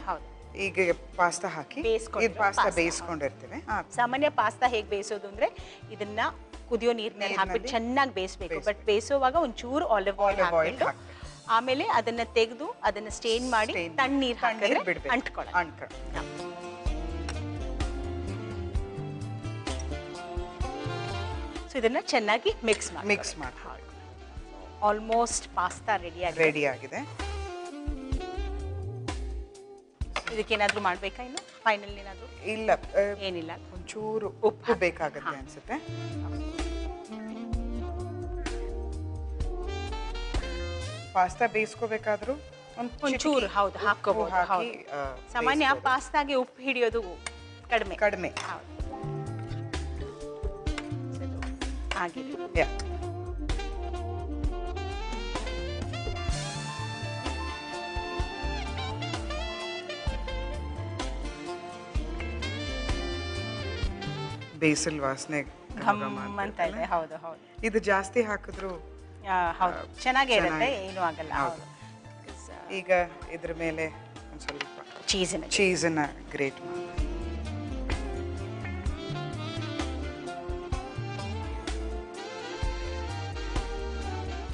ಈಗ ಪಾಸ್ತಾ ಹಾಕಿ ಇದು ಪಾಸ್ತಾ ಬೇಯಿಸ್ಕೊಂಡಿರ್ತೀವಿ. ಸಾಮಾನ್ಯ ಪಾಸ್ತಾ ಹೇಗೆ ಬೇಯಿಸೋದು ಅಂದ್ರೆ ಇದನ್ನ ಕುದಿಯೋ ನೀರಿನಲ್ಲಿ ಹಾಕ್ಬಿಟ್ಟು ಚೆನ್ನಾಗಿ ಬೇಯಿಸಬೇಕು. ಬಟ್ ಬೇಯಿಸೋವಾಗ ಒಂಚೂರು ಆಲಿವ್ ಆಯಿಲ್ ಹಾಕ್ಬಿಟ್ಟು ಆಮೇಲೆ ಅದನ್ನ ತೆಗೆದು ಅದನ್ನ ಸ್ಟೇನ್ ಮಾಡಿ ತಣ್ಣೀರು ಹಾಕಿದ್ರೆ ಅಂಟ್ಕೊಳ್ಳೋದು. ಸೊ ಇದನ್ನ ಚೆನ್ನಾಗಿ ಮಿಕ್ಸ್ ಮಾಡಿ ಆಲ್ಮೋಸ್ಟ್ ಪಾಸ್ತಾ ರೆಡಿ ಆಗಿದೆ. ಇದಕ್ಕೇನಾದ್ರೂ ಮಾಡ್ಬೇಕಾ ಇನ್ನು ಫೈನಲ್ ಏನಾದ್ರು? ಇಲ್ಲ, ಏನಿಲ್ಲ, ಒಂಚೂರು ಉಪ್ಪು ಬೇಕಾಗುತ್ತೆ ಅನ್ಸುತ್ತೆ. ಪಾಸ್ತಾ ಬೇಯಿಸ್ಕೋಬೇಕಾದ್ರೂ ಒಂಚೂರು ಹೌದು ಹಾಕೋಬಹುದು. ಸಾಮಾನ್ಯ ಪಾಸ್ತಾಗೆ ಉಪ್ಪು ಹಿಡಿಯೋದು ಕಡಿಮೆ. ಆಗಿದೆ. ಬೇಸಿಲ್ ವಾಸನೆ ಅಂತ ಇದೆ. ಹೌದು. ಇದು ಜಾಸ್ತಿ ಹಾಕಿದ್ರು ಹೌದು ಚೆನ್ನಾಗೇ ಇರುತ್ತೆ, ಏನೂ ಆಗಲ್ಲ. ಈಗ ಇದ್ರ ಮೇಲೆ ಒಂದು ಸ್ವಲ್ಪ ಚೀಸನ್ನ ಗ್ರೇಟ್ ಮಾಡಿ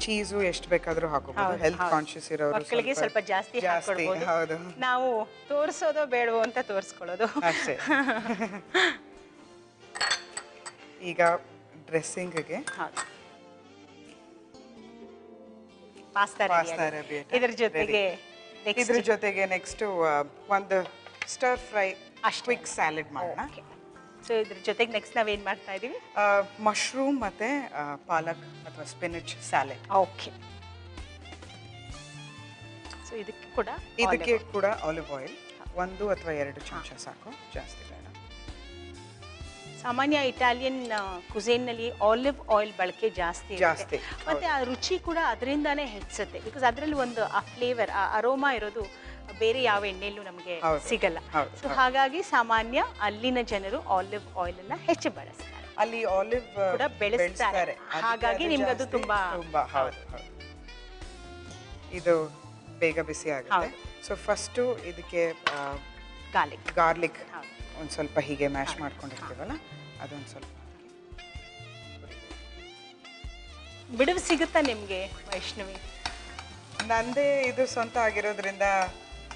ಚೀಸು ಎಷ್ಟು ಬೇಕಾದ್ರೂ ಹಾಕೋಬಹುದು. ಹೆಲ್ತ್ ಕಾನ್ಶಿಯಸ್ ಇರೋರು ಮಕ್ಕಳಿಗೆ ಸ್ವಲ್ಪ ಜಾಸ್ತಿ ಹಾಕೊಳ್ಬಹುದು. ಹೌದು, ನಾವು ತೋರಿಸೋದು ಬೇಡವೋ ಅಂತ ತೋರಿಸ್ಕೊಳ್ಳೋದು ಅಷ್ಟೇ. ಈಗ ಡ್ರೆಸ್ಸಿಂಗ್ಗೆ ಪಾಸ್ತಾ ರೆಡಿ. ಇದ್ರ ಜೊತೆಗೆ ನೆಕ್ಸ್ಟ್ ಒಂದು ಸ್ಟರ್ ಫ್ರೈ ಕ್ವಿಕ್ ಸ್ಯಾಲಡ್ ಮಾಡೋಣ. ಸೊ ಇದ್ರ ಜೊತೆಗೆ ನೆಕ್ಸ್ಟ್ ನಾವೇನ್ ಮಾಡ್ತಾ ಇದೀವಿ? ಮಶ್ರೂಮ್ ಮತ್ತೆ ಪಾಲಕ್ ಅಥವಾ ಸ್ಪಿನಚ್ ಸ್ಯಾಲಡ್. ಓಕೆ. ಸೊ ಇದಕ್ಕೆ ಕೂಡ ಆಲಿವ್ ಆಯಿಲ್ 1 ಅಥವಾ 2 ಚಮಚ ಸಾಕು, ಜಾಸ್ತಿ ಬೇಡ. ಸಾಮಾನ್ಯ ಇಟಾಲಿಯನ್ ಕುಸೇನ್ನಲ್ಲಿ ಆಲಿವ್ ಆಯಿಲ್ ಬಳಕೆ ಜಾಸ್ತಿ ಮತ್ತೆ ಆ ರುಚಿ ಕೂಡ ಅದರಿಂದಾನೇ ಹೆಚ್ಚುತ್ತೆ. ಬಿಕಾಸ್ ಅದರಲ್ಲಿ ಒಂದು ಆ ಫ್ಲೇವರ್, ಆ ಅರೋಮಾ ಇರೋದು ಬೇರೆ ಯಾವ ಎಣ್ಣೆಯಲ್ಲೂ ನಮಗೆ ಸಿಗಲ್ಲ. ಸೊ ಹಾಗಾಗಿ ಸಾಮಾನ್ಯ ಅಲ್ಲಿನ ಜನರು ಆಲಿವ್ ಆಯಿಲ್ ಅನ್ನ ಹೆಚ್ಚು ಬಳಸ್ತಾರೆ. ಅಲ್ಲಿ ಆಲಿವ್ ಕೂಡ ಬೆಳೆಸ್ತಾರೆ. ಹಾಗಾಗಿ ನಿಮ್ಗೆ ಅದು ತುಂಬಾ ಇದು ಬೇಗ ಬಿಸಿ ಆಗುತ್ತೆ. ಸೊ ಫಸ್ಟ್ ಇದಕ್ಕೆ ಗಾರ್ಲಿಕ್ ಒಂದು ಸ್ವಲ್ಪ ಹೀಗೆ ಮ್ಯಾಶ್ ಮಾಡ್ಕೊಂಡಿರ್ತೀವಲ್ಲ, ಅದೊಂದು ಸ್ವಲ್ಪ ಬಿಡುವು ಸಿಗುತ್ತಾ ನಿಮ್ಗೆ ವೈಷ್ಣವಿ? ನಂದೇ ಇದು ಸ್ವಂತ ಆಗಿರೋದ್ರಿಂದ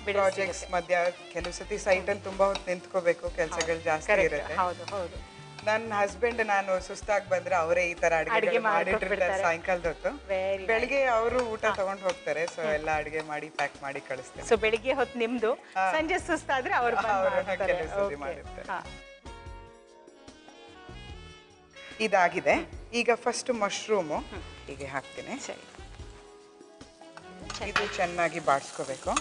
ಪ್ರಾಜೆಕ್ಟ್ಸ್ ಮಧ್ಯ ಕೆಲವು ಸತಿ ಸೈಟಲ್ಲಿ ತುಂಬಾ ಹೊತ್ತು ನಿಂತ್ಕೋಬೇಕು, ಕೆಲಸಗಳು ಜಾಸ್ತಿ ಇರುತ್ತೆ. ನನ್ನ ಹಸ್ಬೆಂಡ್ ನಾನು ಸುಸ್ತಾಗಿ ಬಂದ್ರೆ ಅವರೇ ಈ ತರ ಅಡಿಗೆ ಮಾಡಿಟ್ಟಿರ್ತಾರೆ ಸಾಯಂಕಾಲದ ಹೊತ್ತು. ಬೆಳಿಗ್ಗೆ ಅವರು ಊಟ ತಗೊಂಡು ಹೋಗ್ತಾರೆ. ಸೊ ಎಲ್ಲ ಅಡಿಗೆ ಮಾಡಿ ಪ್ಯಾಕ್ ಮಾಡಿ ಕಳಿಸ್ತೇನೆ. ಸೊ ಬೆಳಿಗ್ಗೆ ಹೊತ್ತು ನಿಮ್ದು, ಸಂಜೆ ಸುಸ್ತಾದ್ರೆ ಅವರು ಮಾಡಿರ್ತಾರೆ. ಇದಾಗಿದೆ. ಈಗ ಫಸ್ಟ್ ಮಶ್ರೂಮು ಹೀಗೆ ಹಾಕ್ತೀನಿ. ಇದು ಚೆನ್ನಾಗಿ ಬಾಡಿಸ್ಕೋಬೇಕು.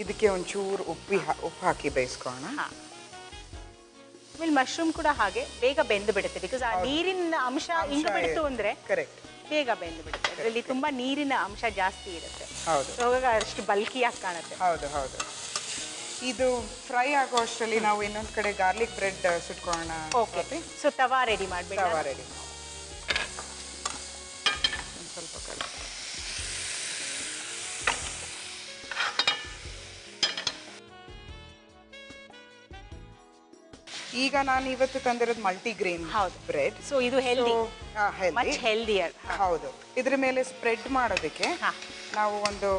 ಇದಕ್ಕೆ ಒಂಚೂರು ಉಪ್ಪು ಹಾಕಿ ಬೇಯಿಸ್ಕೋಣ. ಆಮೇಲೆ ಮಶ್ರೂಮ್ ಕೂಡ ಹಾಗೆ ಬೇಗ ಬೆಂದು ಬಿಡುತ್ತೆ. ಬಿಕಾಸ್ ಆ ನೀರಿನ ಅಂಶ ಇಂಗು ಬಿಡ್ತು ಅಂದ್ರೆ ಬೇಗ ಬೆಂದು ಬಿಡುತ್ತೆ. ಅದರಲ್ಲಿ ತುಂಬಾ ನೀರಿನ ಅಂಶ ಜಾಸ್ತಿ ಇರುತ್ತೆ. ಹಾಗಾಗಿ ಅಷ್ಟು ಬಲ್ಕಿಯಾಗಿ ಕಾಣುತ್ತೆ. ಹೌದು. ಇದು ಫ್ರೈ ಆಗೋ ಅಷ್ಟರಲ್ಲಿ ನಾವು ಇನ್ನೊಂದು ಕಡೆ ಗಾರ್ಲಿಕ್ ಬ್ರೆಡ್ ಸುಟ್ಕೊಳ್ಳೋಣ. ಓಕೆ. ಸೊ ತವಾ ರೆಡಿ ಮಾಡಬೇಕು. ತವಾ ರೆಡಿ ಸ್ವಲ್ಪ ಕಡೆ ಈಗ ನಾನು ಇವತ್ತು ತಂದಿರೋದು ಮಲ್ಟಿಗ್ರೇನ್ ಬ್ರೆಡ್. ಸೊ ಇದು ಹೆಲ್ದಿ, ಮಚ್ ಹೆಲ್ದಿಯರ್. ಹೌದು. ಇದ್ರ ಮೇಲೆ ಸ್ಪ್ರೆಡ್ ಮಾಡೋದಕ್ಕೆ ನಾವು ಒಂದು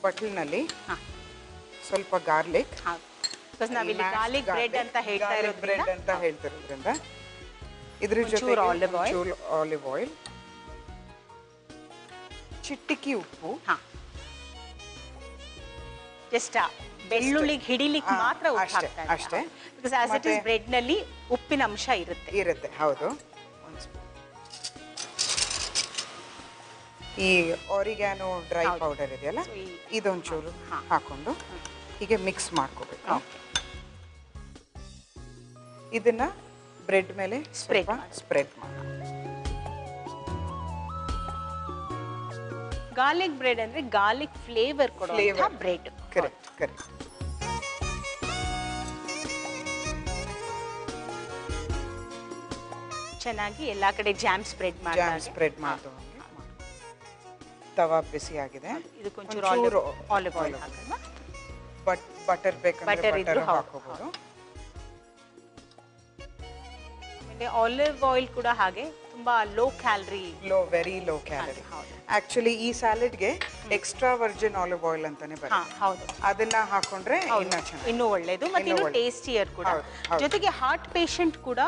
ಬಟ್ಲಿನಲ್ಲಿ ಸ್ವಲ್ಪ ಗಾರ್ಲಿಕ್, ನಾವಿಲ್ಲಿ ಗಾರ್ಲಿಕ್ ಬ್ರೆಡ್ ಅಂತ ಹೇಳ್ತಿರೋದ್ರಿಂದ ಇದ್ರ ಜೊತೆ ಆಲಿವ್ ಆಯಿಲ್, ಚಿಟಿಕೆ ಉಪ್ಪು, ಜಸ್ಟ್ ಬೆಳ್ಳುಳ್ಳಿಗೆ ಹಿಡಿಲಿಕ್ಕೆ ಮಾತ್ರ ಅಷ್ಟೇ. Because as it is bread ನಲ್ಲಿ ಉಪ್ಪಿನ ಅಂಶ ಇರುತ್ತೆ. ಹೌದು. ಈ ಆರಿಗ್ಯಾನೋ ಡ್ರೈ ಪೌಡರ್ ಇದೆಯಲ್ಲ, ಇದೊಂಚೂರು ಹಾಕೊಂಡು ಹೀಗೆ ಮಿಕ್ಸ್ ಮಾಡ್ಕೋಬೇಕು. ಇದನ್ನ ಬ್ರೆಡ್ ಮೇಲೆ ಸ್ಪ್ರೆಡ್ ಮಾಡಿ. ಗಾರ್ಲಿಕ್ ಬ್ರೆಡ್ ಅಂದ್ರೆ ಗಾರ್ಲಿಕ್ ಫ್ಲೇವರ್ ಕೊಡುವಂತ ಬ್ರೆಡ್. ಕರೆಕ್ಟ್. ಚೆನ್ನಾಗಿ ಎಲ್ಲಾ ಕಡೆ ಜಾಮ್ ಸ್ಪ್ರೆಡ್ ಮಾಡಿ. ತವಾ ಬಿಸಿ ಆಗಿದೆ. ಇದಕ್ಕೊಂಚೂರು ಆಲಿವ್ ಆಯಿಲ್ ಹಾಕೋಣ. ಬಟರ್ ಬೇಕಂದ್ರೆ ಬಟರ್ ಹಾಕೋಬಹುದು. ಆಮೇಲೆ ಆಲಿವ್ ಆಯಿಲ್ ಕೂಡ ಹಾಗೆ ತುಂಬಾ ವೆರಿ ಲೋ ಕ್ಯಾಲರಿ. ಆಕ್ಚುಲಿ ಈ ಸ್ಯಾಲಡ್ಗೆ ಎಕ್ಸ್ಟ್ರಾ ವರ್ಜಿನ್ ಆಲಿವ್ ಆಯಿಲ್ ಅಂತಾನೆ ಬರುತ್ತೆ. ಅದನ್ನ ಹಾಕೊಂಡ್ರೆ ಇನ್ನೂ ಒಳ್ಳೇದು, ಮತ್ತೆ ಇನ್ನೂ ಟೇಸ್ಟಿಯರ್ ಕೂಡ. ಜೊತೆಗೆ ಹಾರ್ಟ್ ಪೇಷಂಟ್ ಕೂಡ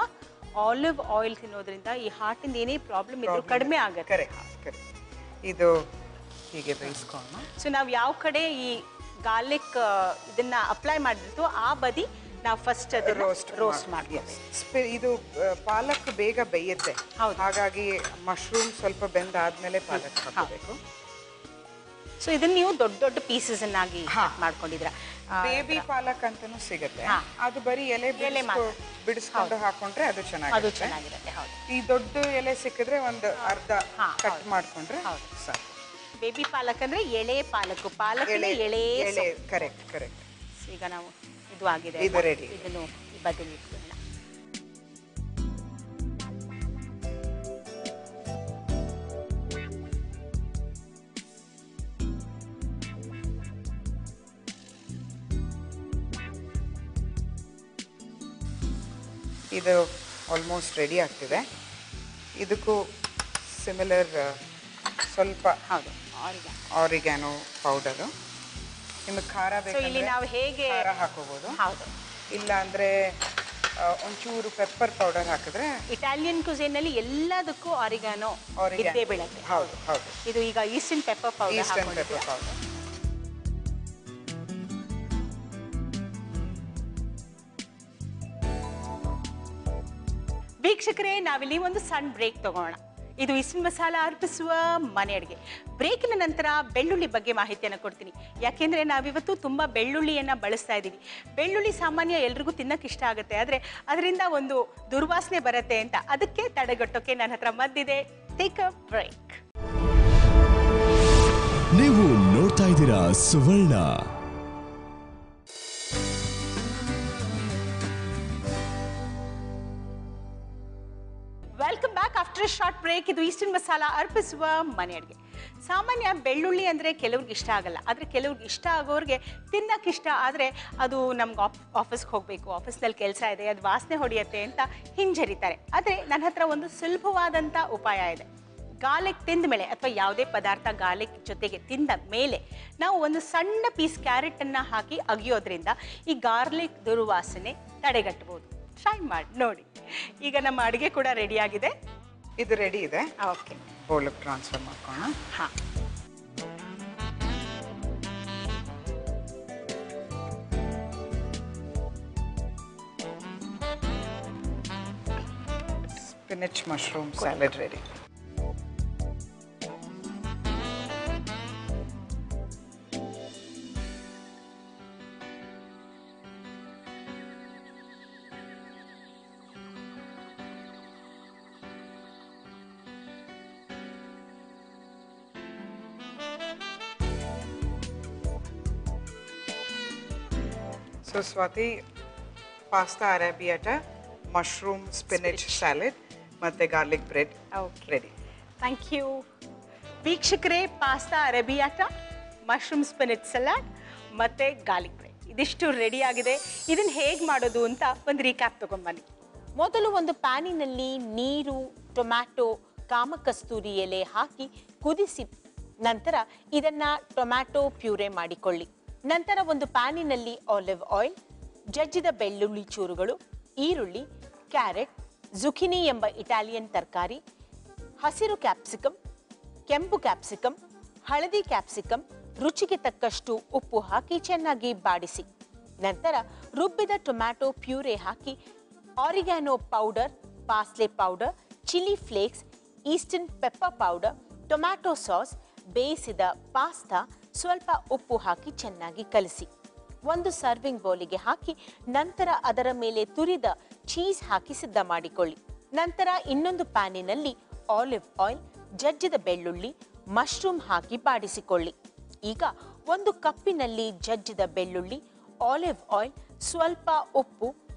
ಆಲಿವ್ ಆಯಿಲ್ ತಿನ್ನೋದ್ರಿಂದ ಈ ಹಾರ್ಟ್ ಇಂದ ಏನೇ ಪ್ರಾಬ್ಲಮ್ ಇದ್ರೂ ಕಡಿಮೆ ಆಗುತ್ತೆ. ಇದು ಹೀಗೆ ಬೇಯಿಸ್ಕೊಂಡು, ಸೊ ನಾವು ಯಾವ ಕಡೆ ಈ ಗಾರ್ಲಿಕ್ ಇದನ್ನ ಅಪ್ಲೈ ಮಾಡಿರ್ತೀವೋ ಆ ಬದಿ ನಾವು ಫಸ್ಟ್ ರೋಸ್ಟ್ ಮಾಡ್ತೀವಿ. ಇದು ಪಾಲಕ್ ಬೇಗ ಬೇಯುತ್ತೆ, ಹಾಗಾಗಿ ಮಶ್ರೂಮ್ ಸ್ವಲ್ಪ ಬೆಂದಾದ್ಮೇಲೆ ಪಾಲಕ್ ಹಾಕಬೇಕು. ಸೊ ಇದನ್ನ ನೀವು ದೊಡ್ಡ ದೊಡ್ಡ ಪೀಸಸ್ ಅನ್ನಾಗಿ ಮಾಡ್ಕೊಂಡಿದ್ರ. ಬೇಬಿ ಪಾಲಕ್ ಅಂತಾನೂ ಸಿಗುತ್ತೆ, ಅದು ಬರೀ ಎಲೆ ಬಿಡಿಸ್ಕೊಂಡು ಹಾಕೊಂಡ್ರೆ ಅದು ಚೆನ್ನಾಗಿರುತ್ತೆ. ಈ ದೊಡ್ಡ ಎಲೆ ಸಿಕ್ಕಿದ್ರೆ ಒಂದು ಅರ್ಧ ಕಟ್ ಮಾಡ್ಕೊಂಡ್ರೆ ಸಾಕು. ಬೇಬಿ ಪಾಲಕ್ ಅಂದ್ರೆ ಎಳೆ ಪಾಲಕ್ ಎಳೆ. ಕರೆಕ್ಟ್. ಈಗ ನಾವು ಇದು ಆಗಿದೆ, ಇದು ರೆಡಿ. ಇದನ್ನು ಬದಲಿ ಇಟ್ಕೊಳ್ಳೋಣ. ಇದು ಆಲ್ಮೋಸ್ಟ್ ರೆಡಿ ಆಗ್ತಿದೆ. ಇದಕ್ಕೂ ಸಿಮಿಲರ್ ಸ್ವಲ್ಪ ಆರಿಗ್ಯಾನೋ ಪೌಡರು. ನಿಮಗೆ ಖಾರ ಬೇಕಂದ್ರೆ ನಾವು ಹೇಗೆ ಖಾರ ಹಾಕೋಬಹುದು, ಇಲ್ಲ ಅಂದ್ರೆ ಒಂಚೂರು ಪೆಪ್ಪರ್ ಪೌಡರ್ ಹಾಕಿದ್ರೆ. ಇಟಾಲಿಯನ್ ಕ್ಯುಸಿನ್ ನಲ್ಲಿ ಎಲ್ಲದಕ್ಕೂ ಆರಿಗ್ಯಾನೋ ಇದ್ದೇ ಬೀಳುತ್ತೆ. ಹೌದು. ಇದು ಈಗ ಈಸ್ಟರ್ನ್ ಪೆಪ್ಪರ್ ಪೌಡರ್. ವೀಕ್ಷಕರೇ, ನಾವಿಲ್ಲಿ ಒಂದು ಸಣ್ಣ ಬ್ರೇಕ್ ತಗೋಣ. ಇದು ಈಸ್ಟರ್ನ್ ಮಸಾಲಾ ಅರ್ಪಿಸುವ ಮನೆ ಅಡುಗೆ. ಬ್ರೇಕಿನ ನಂತರ ಬೆಳ್ಳುಳ್ಳಿ ಬಗ್ಗೆ ಮಾಹಿತಿಯನ್ನು ಕೊಡ್ತೀನಿ. ಯಾಕೆಂದರೆ ನಾವಿವತ್ತು ತುಂಬ ಬೆಳ್ಳುಳ್ಳಿಯನ್ನು ಬಳಸ್ತಾ ಇದ್ದೀವಿ. ಬೆಳ್ಳುಳ್ಳಿ ಸಾಮಾನ್ಯ ಎಲ್ರಿಗೂ ತಿನ್ನಕ್ಕೆ ಇಷ್ಟ ಆಗುತ್ತೆ, ಆದರೆ ಅದರಿಂದ ಒಂದು ದುರ್ವಾಸನೆ ಬರುತ್ತೆ ಅಂತ. ಅದಕ್ಕೆ ತಡೆಗಟ್ಟೋಕೆ ನನ್ನ ಹತ್ರ ಮದ್ದಿದೆ. Take a break. ನೀವು ನೋಡ್ತಾ ಇದ್ದೀರಾ Suvarna. Welcome back after short break. ಇದು ಈಸ್ಟರ್ನ್ ಮಸಾಲಾ ಅರ್ಪಿಸುವ ಮನೆ ಅಡುಗೆ. ಸಾಮಾನ್ಯ ಬೆಳ್ಳುಳ್ಳಿ ಅಂದರೆ ಕೆಲವ್ರಿಗೆ ಇಷ್ಟ ಆಗಲ್ಲ, ಆದರೆ ಕೆಲವ್ರಿಗೆ ಇಷ್ಟ ಆಗೋರಿಗೆ ತಿನ್ನಕ್ಕೆ ಇಷ್ಟ. ಆದರೆ ಅದು ನಮ್ಗೆ ಆಫೀಸ್ಗೆ ಹೋಗಬೇಕು, ಆಫೀಸ್ನಲ್ಲಿ ಕೆಲಸ ಇದೆ, ಅದು ವಾಸನೆ ಹೊಡೆಯುತ್ತೆ ಅಂತ ಹಿಂಜರಿತಾರೆ. ಆದರೆ ನನ್ನ ಹತ್ರ ಒಂದು ಸುಲಭವಾದಂಥ ಉಪಾಯ ಇದೆ. ಗಾರ್ಲಿಕ್ ತಿಂದ ಮೇಲೆ ಅಥವಾ ಯಾವುದೇ ಪದಾರ್ಥ ಗಾರ್ಲಿಕ್ ಜೊತೆಗೆ ತಿಂದ ಮೇಲೆ ನಾವು ಒಂದು ಸಣ್ಣ ಪೀಸ್ ಕ್ಯಾರೆಟನ್ನು ಹಾಕಿ ಅಗಿಯೋದ್ರಿಂದ ಈ ಗಾರ್ಲಿಕ್ ದುರ್ವಾಸನೆ ತಡೆಗಟ್ಟಬಹುದು. ಟ್ರೈ ಮಾಡಿ ನೋಡಿ. ಈಗ ನಮ್ಮ ಅಡುಗೆ ಕೂಡ ರೆಡಿ ಆಗಿದೆ. ಇದು ರೆಡಿ ಇದೆ. ಓಕೆ, ಬೌಲಿಗೆ ಟ್ರಾನ್ಸ್ಫರ್ ಮಾಡ್ಕೋಣ. Spinach mushroom salad ready. So Swati, pasta arrabbiata, mushroom spinach salad, ಮತ್ತೆ garlic bread ready. Thank you. ವೀಕ್ಷಕರೇ, ಪಾಸ್ತಾ ಅರೇಬಿಯಾಟ, ಮಶ್ರೂಮ್ ಸ್ಪಿನಚ್ ಸಲಾಡ್ ಮತ್ತೆ ಗಾರ್ಲಿಕ್ ಬ್ರೆಡ್ ಇದಿಷ್ಟು ರೆಡಿ ಆಗಿದೆ. ಇದನ್ನು ಹೇಗೆ ಮಾಡೋದು ಅಂತ ಒಂದು ರೀಕ್ಯಾಪ್ ತೊಗೊಂಬನ್ನಿ. ಮೊದಲು ಒಂದು ಪ್ಯಾನಿನಲ್ಲಿ ನೀರು, ಟೊಮ್ಯಾಟೊ, ಕಾಮಕಸ್ತೂರಿ ಎಲೆ ಹಾಕಿ ಕುದಿಸಿ ನಂತರ ಇದನ್ನು ಟೊಮ್ಯಾಟೊ ಪ್ಯೂರೆ ಮಾಡಿಕೊಳ್ಳಿ. ನಂತರ ಒಂದು ಪ್ಯಾನಿನಲ್ಲಿ ಆಲಿವ್ ಆಯಿಲ್, ಜಜ್ಜಿದ ಬೆಳ್ಳುಳ್ಳಿ ಚೂರುಗಳು, ಈರುಳ್ಳಿ, ಕ್ಯಾರೆಟ್, ಜುಕಿನಿ ಎಂಬ ಇಟಾಲಿಯನ್ ತರಕಾರಿ, ಹಸಿರು ಕ್ಯಾಪ್ಸಿಕಮ್, ಕೆಂಪು ಕ್ಯಾಪ್ಸಿಕಮ್, ಹಳದಿ ಕ್ಯಾಪ್ಸಿಕಮ್, ರುಚಿಗೆ ತಕ್ಕಷ್ಟು ಉಪ್ಪು ಹಾಕಿ ಚೆನ್ನಾಗಿ ಬಾಡಿಸಿ. ನಂತರ ರುಬ್ಬಿದ ಟೊಮ್ಯಾಟೊ ಪ್ಯೂರೆ ಹಾಕಿ oregano powder, parsley powder, chilli flakes, Eastern pepper powder, tomato sauce, ಬೇಯಿಸಿದ ಪಾಸ್ತಾ, ಸ್ವಲ್ಪ ಉಪ್ಪು ಹಾಕಿ ಚೆನ್ನಾಗಿ ಕಲಸಿ ಒಂದು ಸರ್ವಿಂಗ್ ಬೌಲಿಗೆ ಹಾಕಿ ನಂತರ ಅದರ ಮೇಲೆ ತುರಿದ ಚೀಸ್ ಹಾಕಿ ಸಿದ್ಧ ಮಾಡಿಕೊಳ್ಳಿ. ನಂತರ ಇನ್ನೊಂದು ಪ್ಯಾನಿನಲ್ಲಿ ಆಲಿವ್ ಆಯಿಲ್, ಜಜ್ಜಿದ ಬೆಳ್ಳುಳ್ಳಿ, ಮಶ್ರೂಮ್ ಹಾಕಿ ಬಾಡಿಸಿಕೊಳ್ಳಿ. ಈಗ ಒಂದು ಕಪ್ಪಿನಲ್ಲಿ ಜಜ್ಜಿದ ಬೆಳ್ಳುಳ್ಳಿ, ಆಲಿವ್ ಆಯಿಲ್, ಸ್ವಲ್ಪ ಉಪ್ಪು,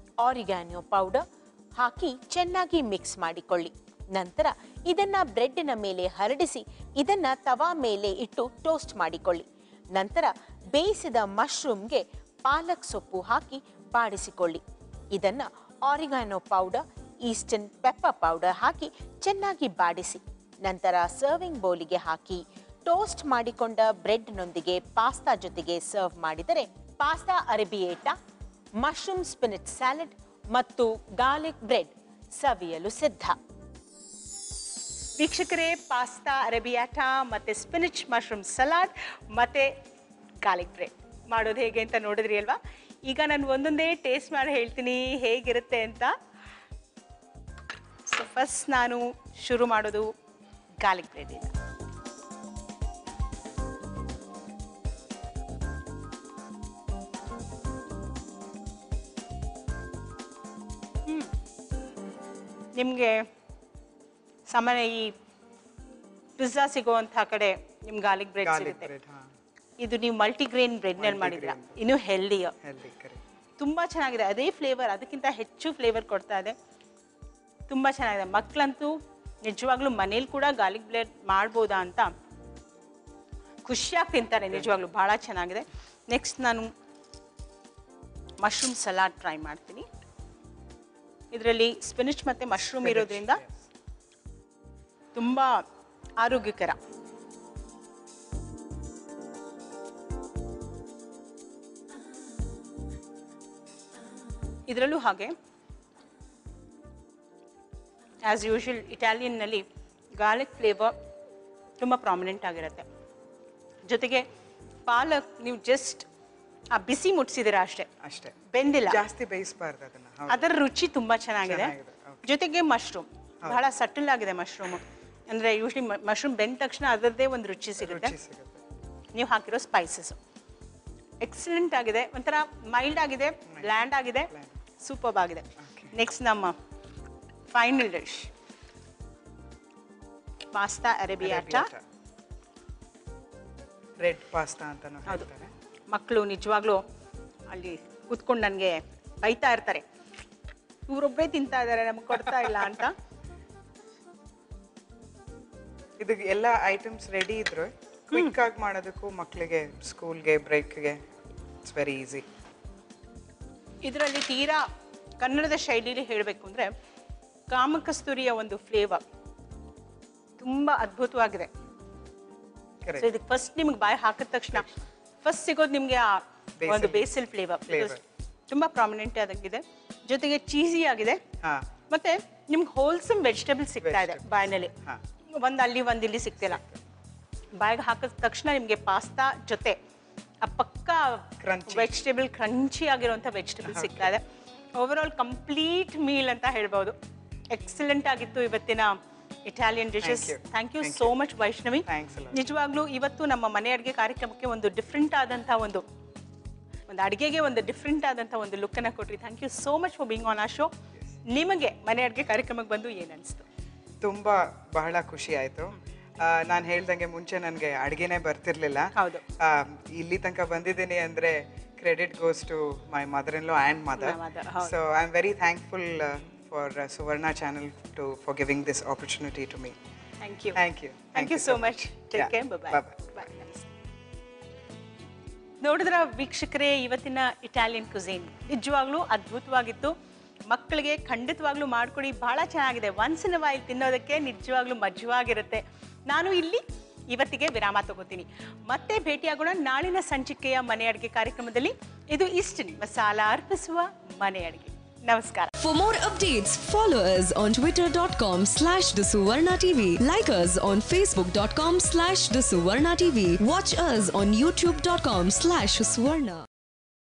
ಆರಿಗ್ಯಾನೋ ಪೌಡರ್ ಹಾಕಿ ಚೆನ್ನಾಗಿ ಮಿಕ್ಸ್ ಮಾಡಿಕೊಳ್ಳಿ. ನಂತರ ಇದನ್ನ ಬ್ರೆಡ್ಡಿನ ಮೇಲೆ ಹರಡಿಸಿ ಇದನ್ನ ತವಾ ಮೇಲೆ ಇಟ್ಟು ಟೋಸ್ಟ್ ಮಾಡಿಕೊಳ್ಳಿ. ನಂತರ ಬೇಯಿಸಿದ ಮಶ್ರೂಮ್ಗೆ ಪಾಲಕ್ ಸೊಪ್ಪು ಹಾಕಿ ಬಾಡಿಸಿಕೊಳ್ಳಿ. ಇದನ್ನ oregano powder, Eastern pepper powder ಹಾಕಿ ಚೆನ್ನಾಗಿ ಬಾಡಿಸಿ ನಂತರ ಸರ್ವಿಂಗ್ ಬೌಲಿಗೆ ಹಾಕಿ ಟೋಸ್ಟ್ ಮಾಡಿಕೊಂಡ ಬ್ರೆಡ್ನೊಂದಿಗೆ ಪಾಸ್ತಾ ಜೊತೆಗೆ ಸರ್ವ್ ಮಾಡಿದರೆ pasta arrabbiata, mushroom spinach salad ಮತ್ತು ಗಾರ್ಲಿಕ್ ಬ್ರೆಡ್ ಸವಿಯಲು ಸಿದ್ಧ. ವೀಕ್ಷಕರೇ, ಪಾಸ್ತಾ ಅರೇಬಿಯಾಟಾ ಮತ್ತು ಸ್ಪಿನಚ್ ಮಶ್ರೂಮ್ ಸಲಾಡ್ ಮತ್ತು ಗಾರ್ಲಿಕ್ ಬ್ರೆಡ್ ಮಾಡೋದು ಹೇಗೆ ಅಂತ ನೋಡಿದ್ರಿ ಅಲ್ವಾ? ಈಗ ನಾನು ಒಂದೊಂದೇ ಟೇಸ್ಟ್ ಮಾಡಿ ಹೇಳ್ತೀನಿ ಹೇಗಿರುತ್ತೆ ಅಂತ. ಸೊ ಫಸ್ಟ್ ನಾನು ಶುರು ಮಾಡೋದು ಗಾರ್ಲಿಕ್ ಬ್ರೆಡ್ಡಿಂದ. ನಿಮಗೆ ಸಾಮಾನ್ಯ ಈ ಪಿಜ್ಜಾ ಸಿಗೋವಂಥ ಕಡೆ ನಿಮ್ಗೆ ಗಾರ್ಲಿಕ್ ಬ್ರೆಡ್ ಸಿಗುತ್ತೆ. ಇದು ನೀವು ಮಲ್ಟಿಗ್ರೇನ್ ಬ್ರೆಡ್ನಲ್ಲಿ ಮಾಡಿದ್ರ, ಇನ್ನೂ ಹೆಲ್ದಿಯ, ತುಂಬ ಚೆನ್ನಾಗಿದೆ. ಅದೇ ಫ್ಲೇವರ್, ಅದಕ್ಕಿಂತ ಹೆಚ್ಚು ಫ್ಲೇವರ್ ಕೊಡ್ತಾ ಇದೆ. ತುಂಬ ಚೆನ್ನಾಗಿದೆ. ಮಕ್ಕಳಂತೂ ನಿಜವಾಗ್ಲೂ ಮನೇಲಿ ಕೂಡ ಗಾರ್ಲಿಕ್ ಬ್ರೆಡ್ ಮಾಡ್ಬೋದಾ ಅಂತ ಖುಷಿಯಾಗಿ ತಿಂತಾರೆ. ನಿಜವಾಗ್ಲೂ ಭಾಳ ಚೆನ್ನಾಗಿದೆ. ನೆಕ್ಸ್ಟ್ ನಾನು ಮಶ್ರೂಮ್ ಸಲಾಡ್ ಟ್ರೈ ಮಾಡ್ತೀನಿ. ಇದರಲ್ಲಿ ಸ್ಪಿನಿಚ್ ಮತ್ತು ಮಶ್ರೂಮ್ ಇರೋದ್ರಿಂದ ತುಂಬ ಆರೋಗ್ಯಕರ. ಇದರಲ್ಲೂ ಹಾಗೆ ಆ್ಯಸ್ ಯೂಶುವಲ್ ಇಟಾಲಿಯನ್ನಲ್ಲಿ ಗಾರ್ಲಿಕ್ ಫ್ಲೇವರ್ ತುಂಬ ಪ್ರಾಮಿನೆಂಟ್ ಆಗಿರುತ್ತೆ. ಜೊತೆಗೆ ಪಾಲಕ್ ನೀವು ಜಸ್ಟ್ ಆ ಬಿಸಿ ಮುಟ್ಸಿದ್ದೀರಾ ಅಷ್ಟೇ, ಬೆಂದಿಲ್ಲ, ಜಾಸ್ತಿ ಬೇಯಿಸಬಾರ್ದು ಅದನ್ನ. ಅದರ ರುಚಿ ತುಂಬ ಚೆನ್ನಾಗಿದೆ. ಜೊತೆಗೆ ಮಶ್ರೂಮ್ ಬಹಳ ಸಟಲ್ ಆಗಿದೆ. ಮಶ್ರೂಮ್ ಅಂದರೆ ಯೂಶ್ವಲಿ ಮಶ್ರೂಮ್ ಬೆಂದ ತಕ್ಷಣ ಅದರದ್ದೇ ಒಂದು ರುಚಿ ಸಿಗುತ್ತೆ. ನೀವು ಹಾಕಿರೋ ಸ್ಪೈಸಸ್ ಎಕ್ಸಲೆಂಟ್ ಆಗಿದೆ. ಒಂಥರ ಮೈಲ್ಡ್ ಆಗಿದೆ, ಬ್ಲ್ಯಾಂಡ್ ಆಗಿದೆ, ಸೂಪರ್ಬ್ ಆಗಿದೆ. ನೆಕ್ಸ್ಟ್ ನಮ್ಮ final dish pasta arrabbiata. Red pasta ಅಂತ ಹೇಳ್ತಾರೆ. ಮಕ್ಕಳು ನಿಜವಾಗ್ಲೂ ಅಲ್ಲಿ ಕೂತ್ಕೊಂಡು ನನಗೆ ಬೈತಾ ಇರ್ತಾರೆ, ಇವರೊಬ್ಬರೇ ತಿಂತಾ ಇದ್ದಾರೆ ನಮ್ಗೆ ಕೊಡ್ತಾ ಇಲ್ಲ ಅಂತ. ಇದು ಎಲ್ಲ ಐಟಮ್ಸ್ ರೆಡಿ ಇದ್ರು ಕ್ವಿಕ್ ಆಗಿ ಮಾಡೋದಕ್ಕೂ ಮಕ್ಕಳಿಗೆ ಸ್ಕೂಲ್ಗೆ ಬ್ರೇಕ್ಗೆ ಇಟ್ಸ್ ವೆರಿ ಈಸಿ. ಇದರಲ್ಲಿ ತೀರಾ ಕನ್ನಡದ ಶೈಲಿಯಲ್ಲಿ ಹೇಳಬೇಕು ಅಂದರೆ ಕಾಮಕಸ್ತೂರಿಯ ಒಂದು ಫ್ಲೇವರ್ ತುಂಬ ಅದ್ಭುತವಾಗಿದೆ. ಸೊ ಇದಕ್ಕೆ ಫಸ್ಟ್ ನಿಮ್ಗೆ ಬಾಯಿ ಹಾಕಿದ ತಕ್ಷಣ ಫಸ್ಟ್ ಸಿಗೋದು ನಿಮಗೆ ಆ ಒಂದು ಬೇಸಿಲ್ ಫ್ಲೇವರ್ ತುಂಬ ಪ್ರಾಮಿನೆಂಟ್ ಆಗಿದೆ. ಜೊತೆಗೆ ಚೀಸಿ ಆಗಿದೆ. ಮತ್ತೆ ನಿಮ್ಗೆ ಹೋಲ್ಸಮ್ ವೆಜಿಟೇಬಲ್ ಸಿಗ್ತಾ ಇದೆ ಬಾಯಿನಲ್ಲಿ. ಒಂದು ಅಲ್ಲಿ ಒಂದು ಇಲ್ಲಿ ಸಿಗ್ತಿಲ್ಲ. ಬಾಯಿಗೆ ಹಾಕಿದ ತಕ್ಷಣ ನಿಮಗೆ ಪಾಸ್ತಾ ಜೊತೆ ಆ ಪಕ್ಕ ವೆಜಿಟೇಬಲ್ ಕ್ರಂಚಿ ಆಗಿರುವಂಥ ವೆಜಿಟೇಬಲ್ ಸಿಗ್ತಾ ಇದೆ. ಓವರ್ ಆಲ್ ಕಂಪ್ಲೀಟ್ ಮೀಲ್ ಅಂತ ಹೇಳ್ಬೋದು. ಎಕ್ಸಲೆಂಟ್ ಆಗಿತ್ತು ಇವತ್ತಿನ Italian dishes. Thank you so much Vaishnavi. ನಿಜವಾಗ್ಲೂ ಇವತ್ತು ನಮ್ಮ ಮನೆ ಅಡುಗೆ ಕಾರ್ಯಕ್ರಮಕ್ಕೆ ಒಂದು ಡಿಫ್ರೆಂಟ್ ಆದಂಥ ಒಂದು ಅಡುಗೆಗೆ ಒಂದು ಡಿಫ್ರೆಂಟ್ ಆದಂಥ ಒಂದು ಲುಕ್ಕನ್ನು ಕೊಟ್ರಿ. Thank you so much for being on a show. ನಿಮಗೆ ಮನೆ ಅಡುಗೆ ಕಾರ್ಯಕ್ರಮಕ್ಕೆ ಬಂದು ಏನು ಅನಿಸ್ತು? ತುಂಬ ಬಹಳ ಖುಷಿ ಆಯಿತು. ನಾನು ಹೇಳ್ದಂಗೆ ಮುಂಚೆ ನನಗೆ ಅಡುಗೆನೇ ಬರ್ತಿರ್ಲಿಲ್ಲ. ಹೌದು. ಇಲ್ಲಿ ತನಕ ಬಂದಿದ್ದೀನಿ ಅಂದರೆ credit goes to my mother in law and mother. So I am very thankful for Suvarna channel for giving this opportunity to me. Thank you. Thank you. Thank you so much. Take care. Bye-bye. Bye-bye. Bye. ನೋಡಿದ್ರ ವೀಕ್ಷಕರೇ, ಇವತ್ತಿನ ಇಟಾಲಿಯನ್ ಕುಸೀನ್ ನಿಜವಾಗ್ಲೂ ಅದ್ಭುತವಾಗಿತ್ತು. ಮಕ್ಕಳಿಗೆ ಖಂಡಿತವಾಗ್ಲೂ ಮಾಡ್ಕೊಡಿ, ಬಹಳ ಚೆನ್ನಾಗಿದೆ. ಒನ್ಸ್ ಇನ್ ವೈಲ್ ತಿನ್ನೋದಕ್ಕೆ ನಿಜವಾಗ್ಲೂ ಮಜವಾಗಿರುತ್ತೆ. ನಾನು ಇಲ್ಲಿ ಇವತ್ತಿಗೆ ವಿರಾಮ ತಗೋತೀನಿ. ಮತ್ತೆ ಭೇಟಿಯಾಗೋಣ ನಾಳಿನ ಸಂಚಿಕೆಯ ಮನೆ ಅಡುಗೆ ಕಾರ್ಯಕ್ರಮದಲ್ಲಿ. ಇದು ಇಸ್ಟಿನ್ ಮಸಾಲಾ ಅರ್ಪಿಸುವ ಮನೆ ಅಡುಗೆ. ನಮಸ್ಕಾರ. For more updates, follow us on twitter.com/thesuvarna TV. Like us on facebook.com/thesuvarna TV. Watch us on youtube.com/suvarna.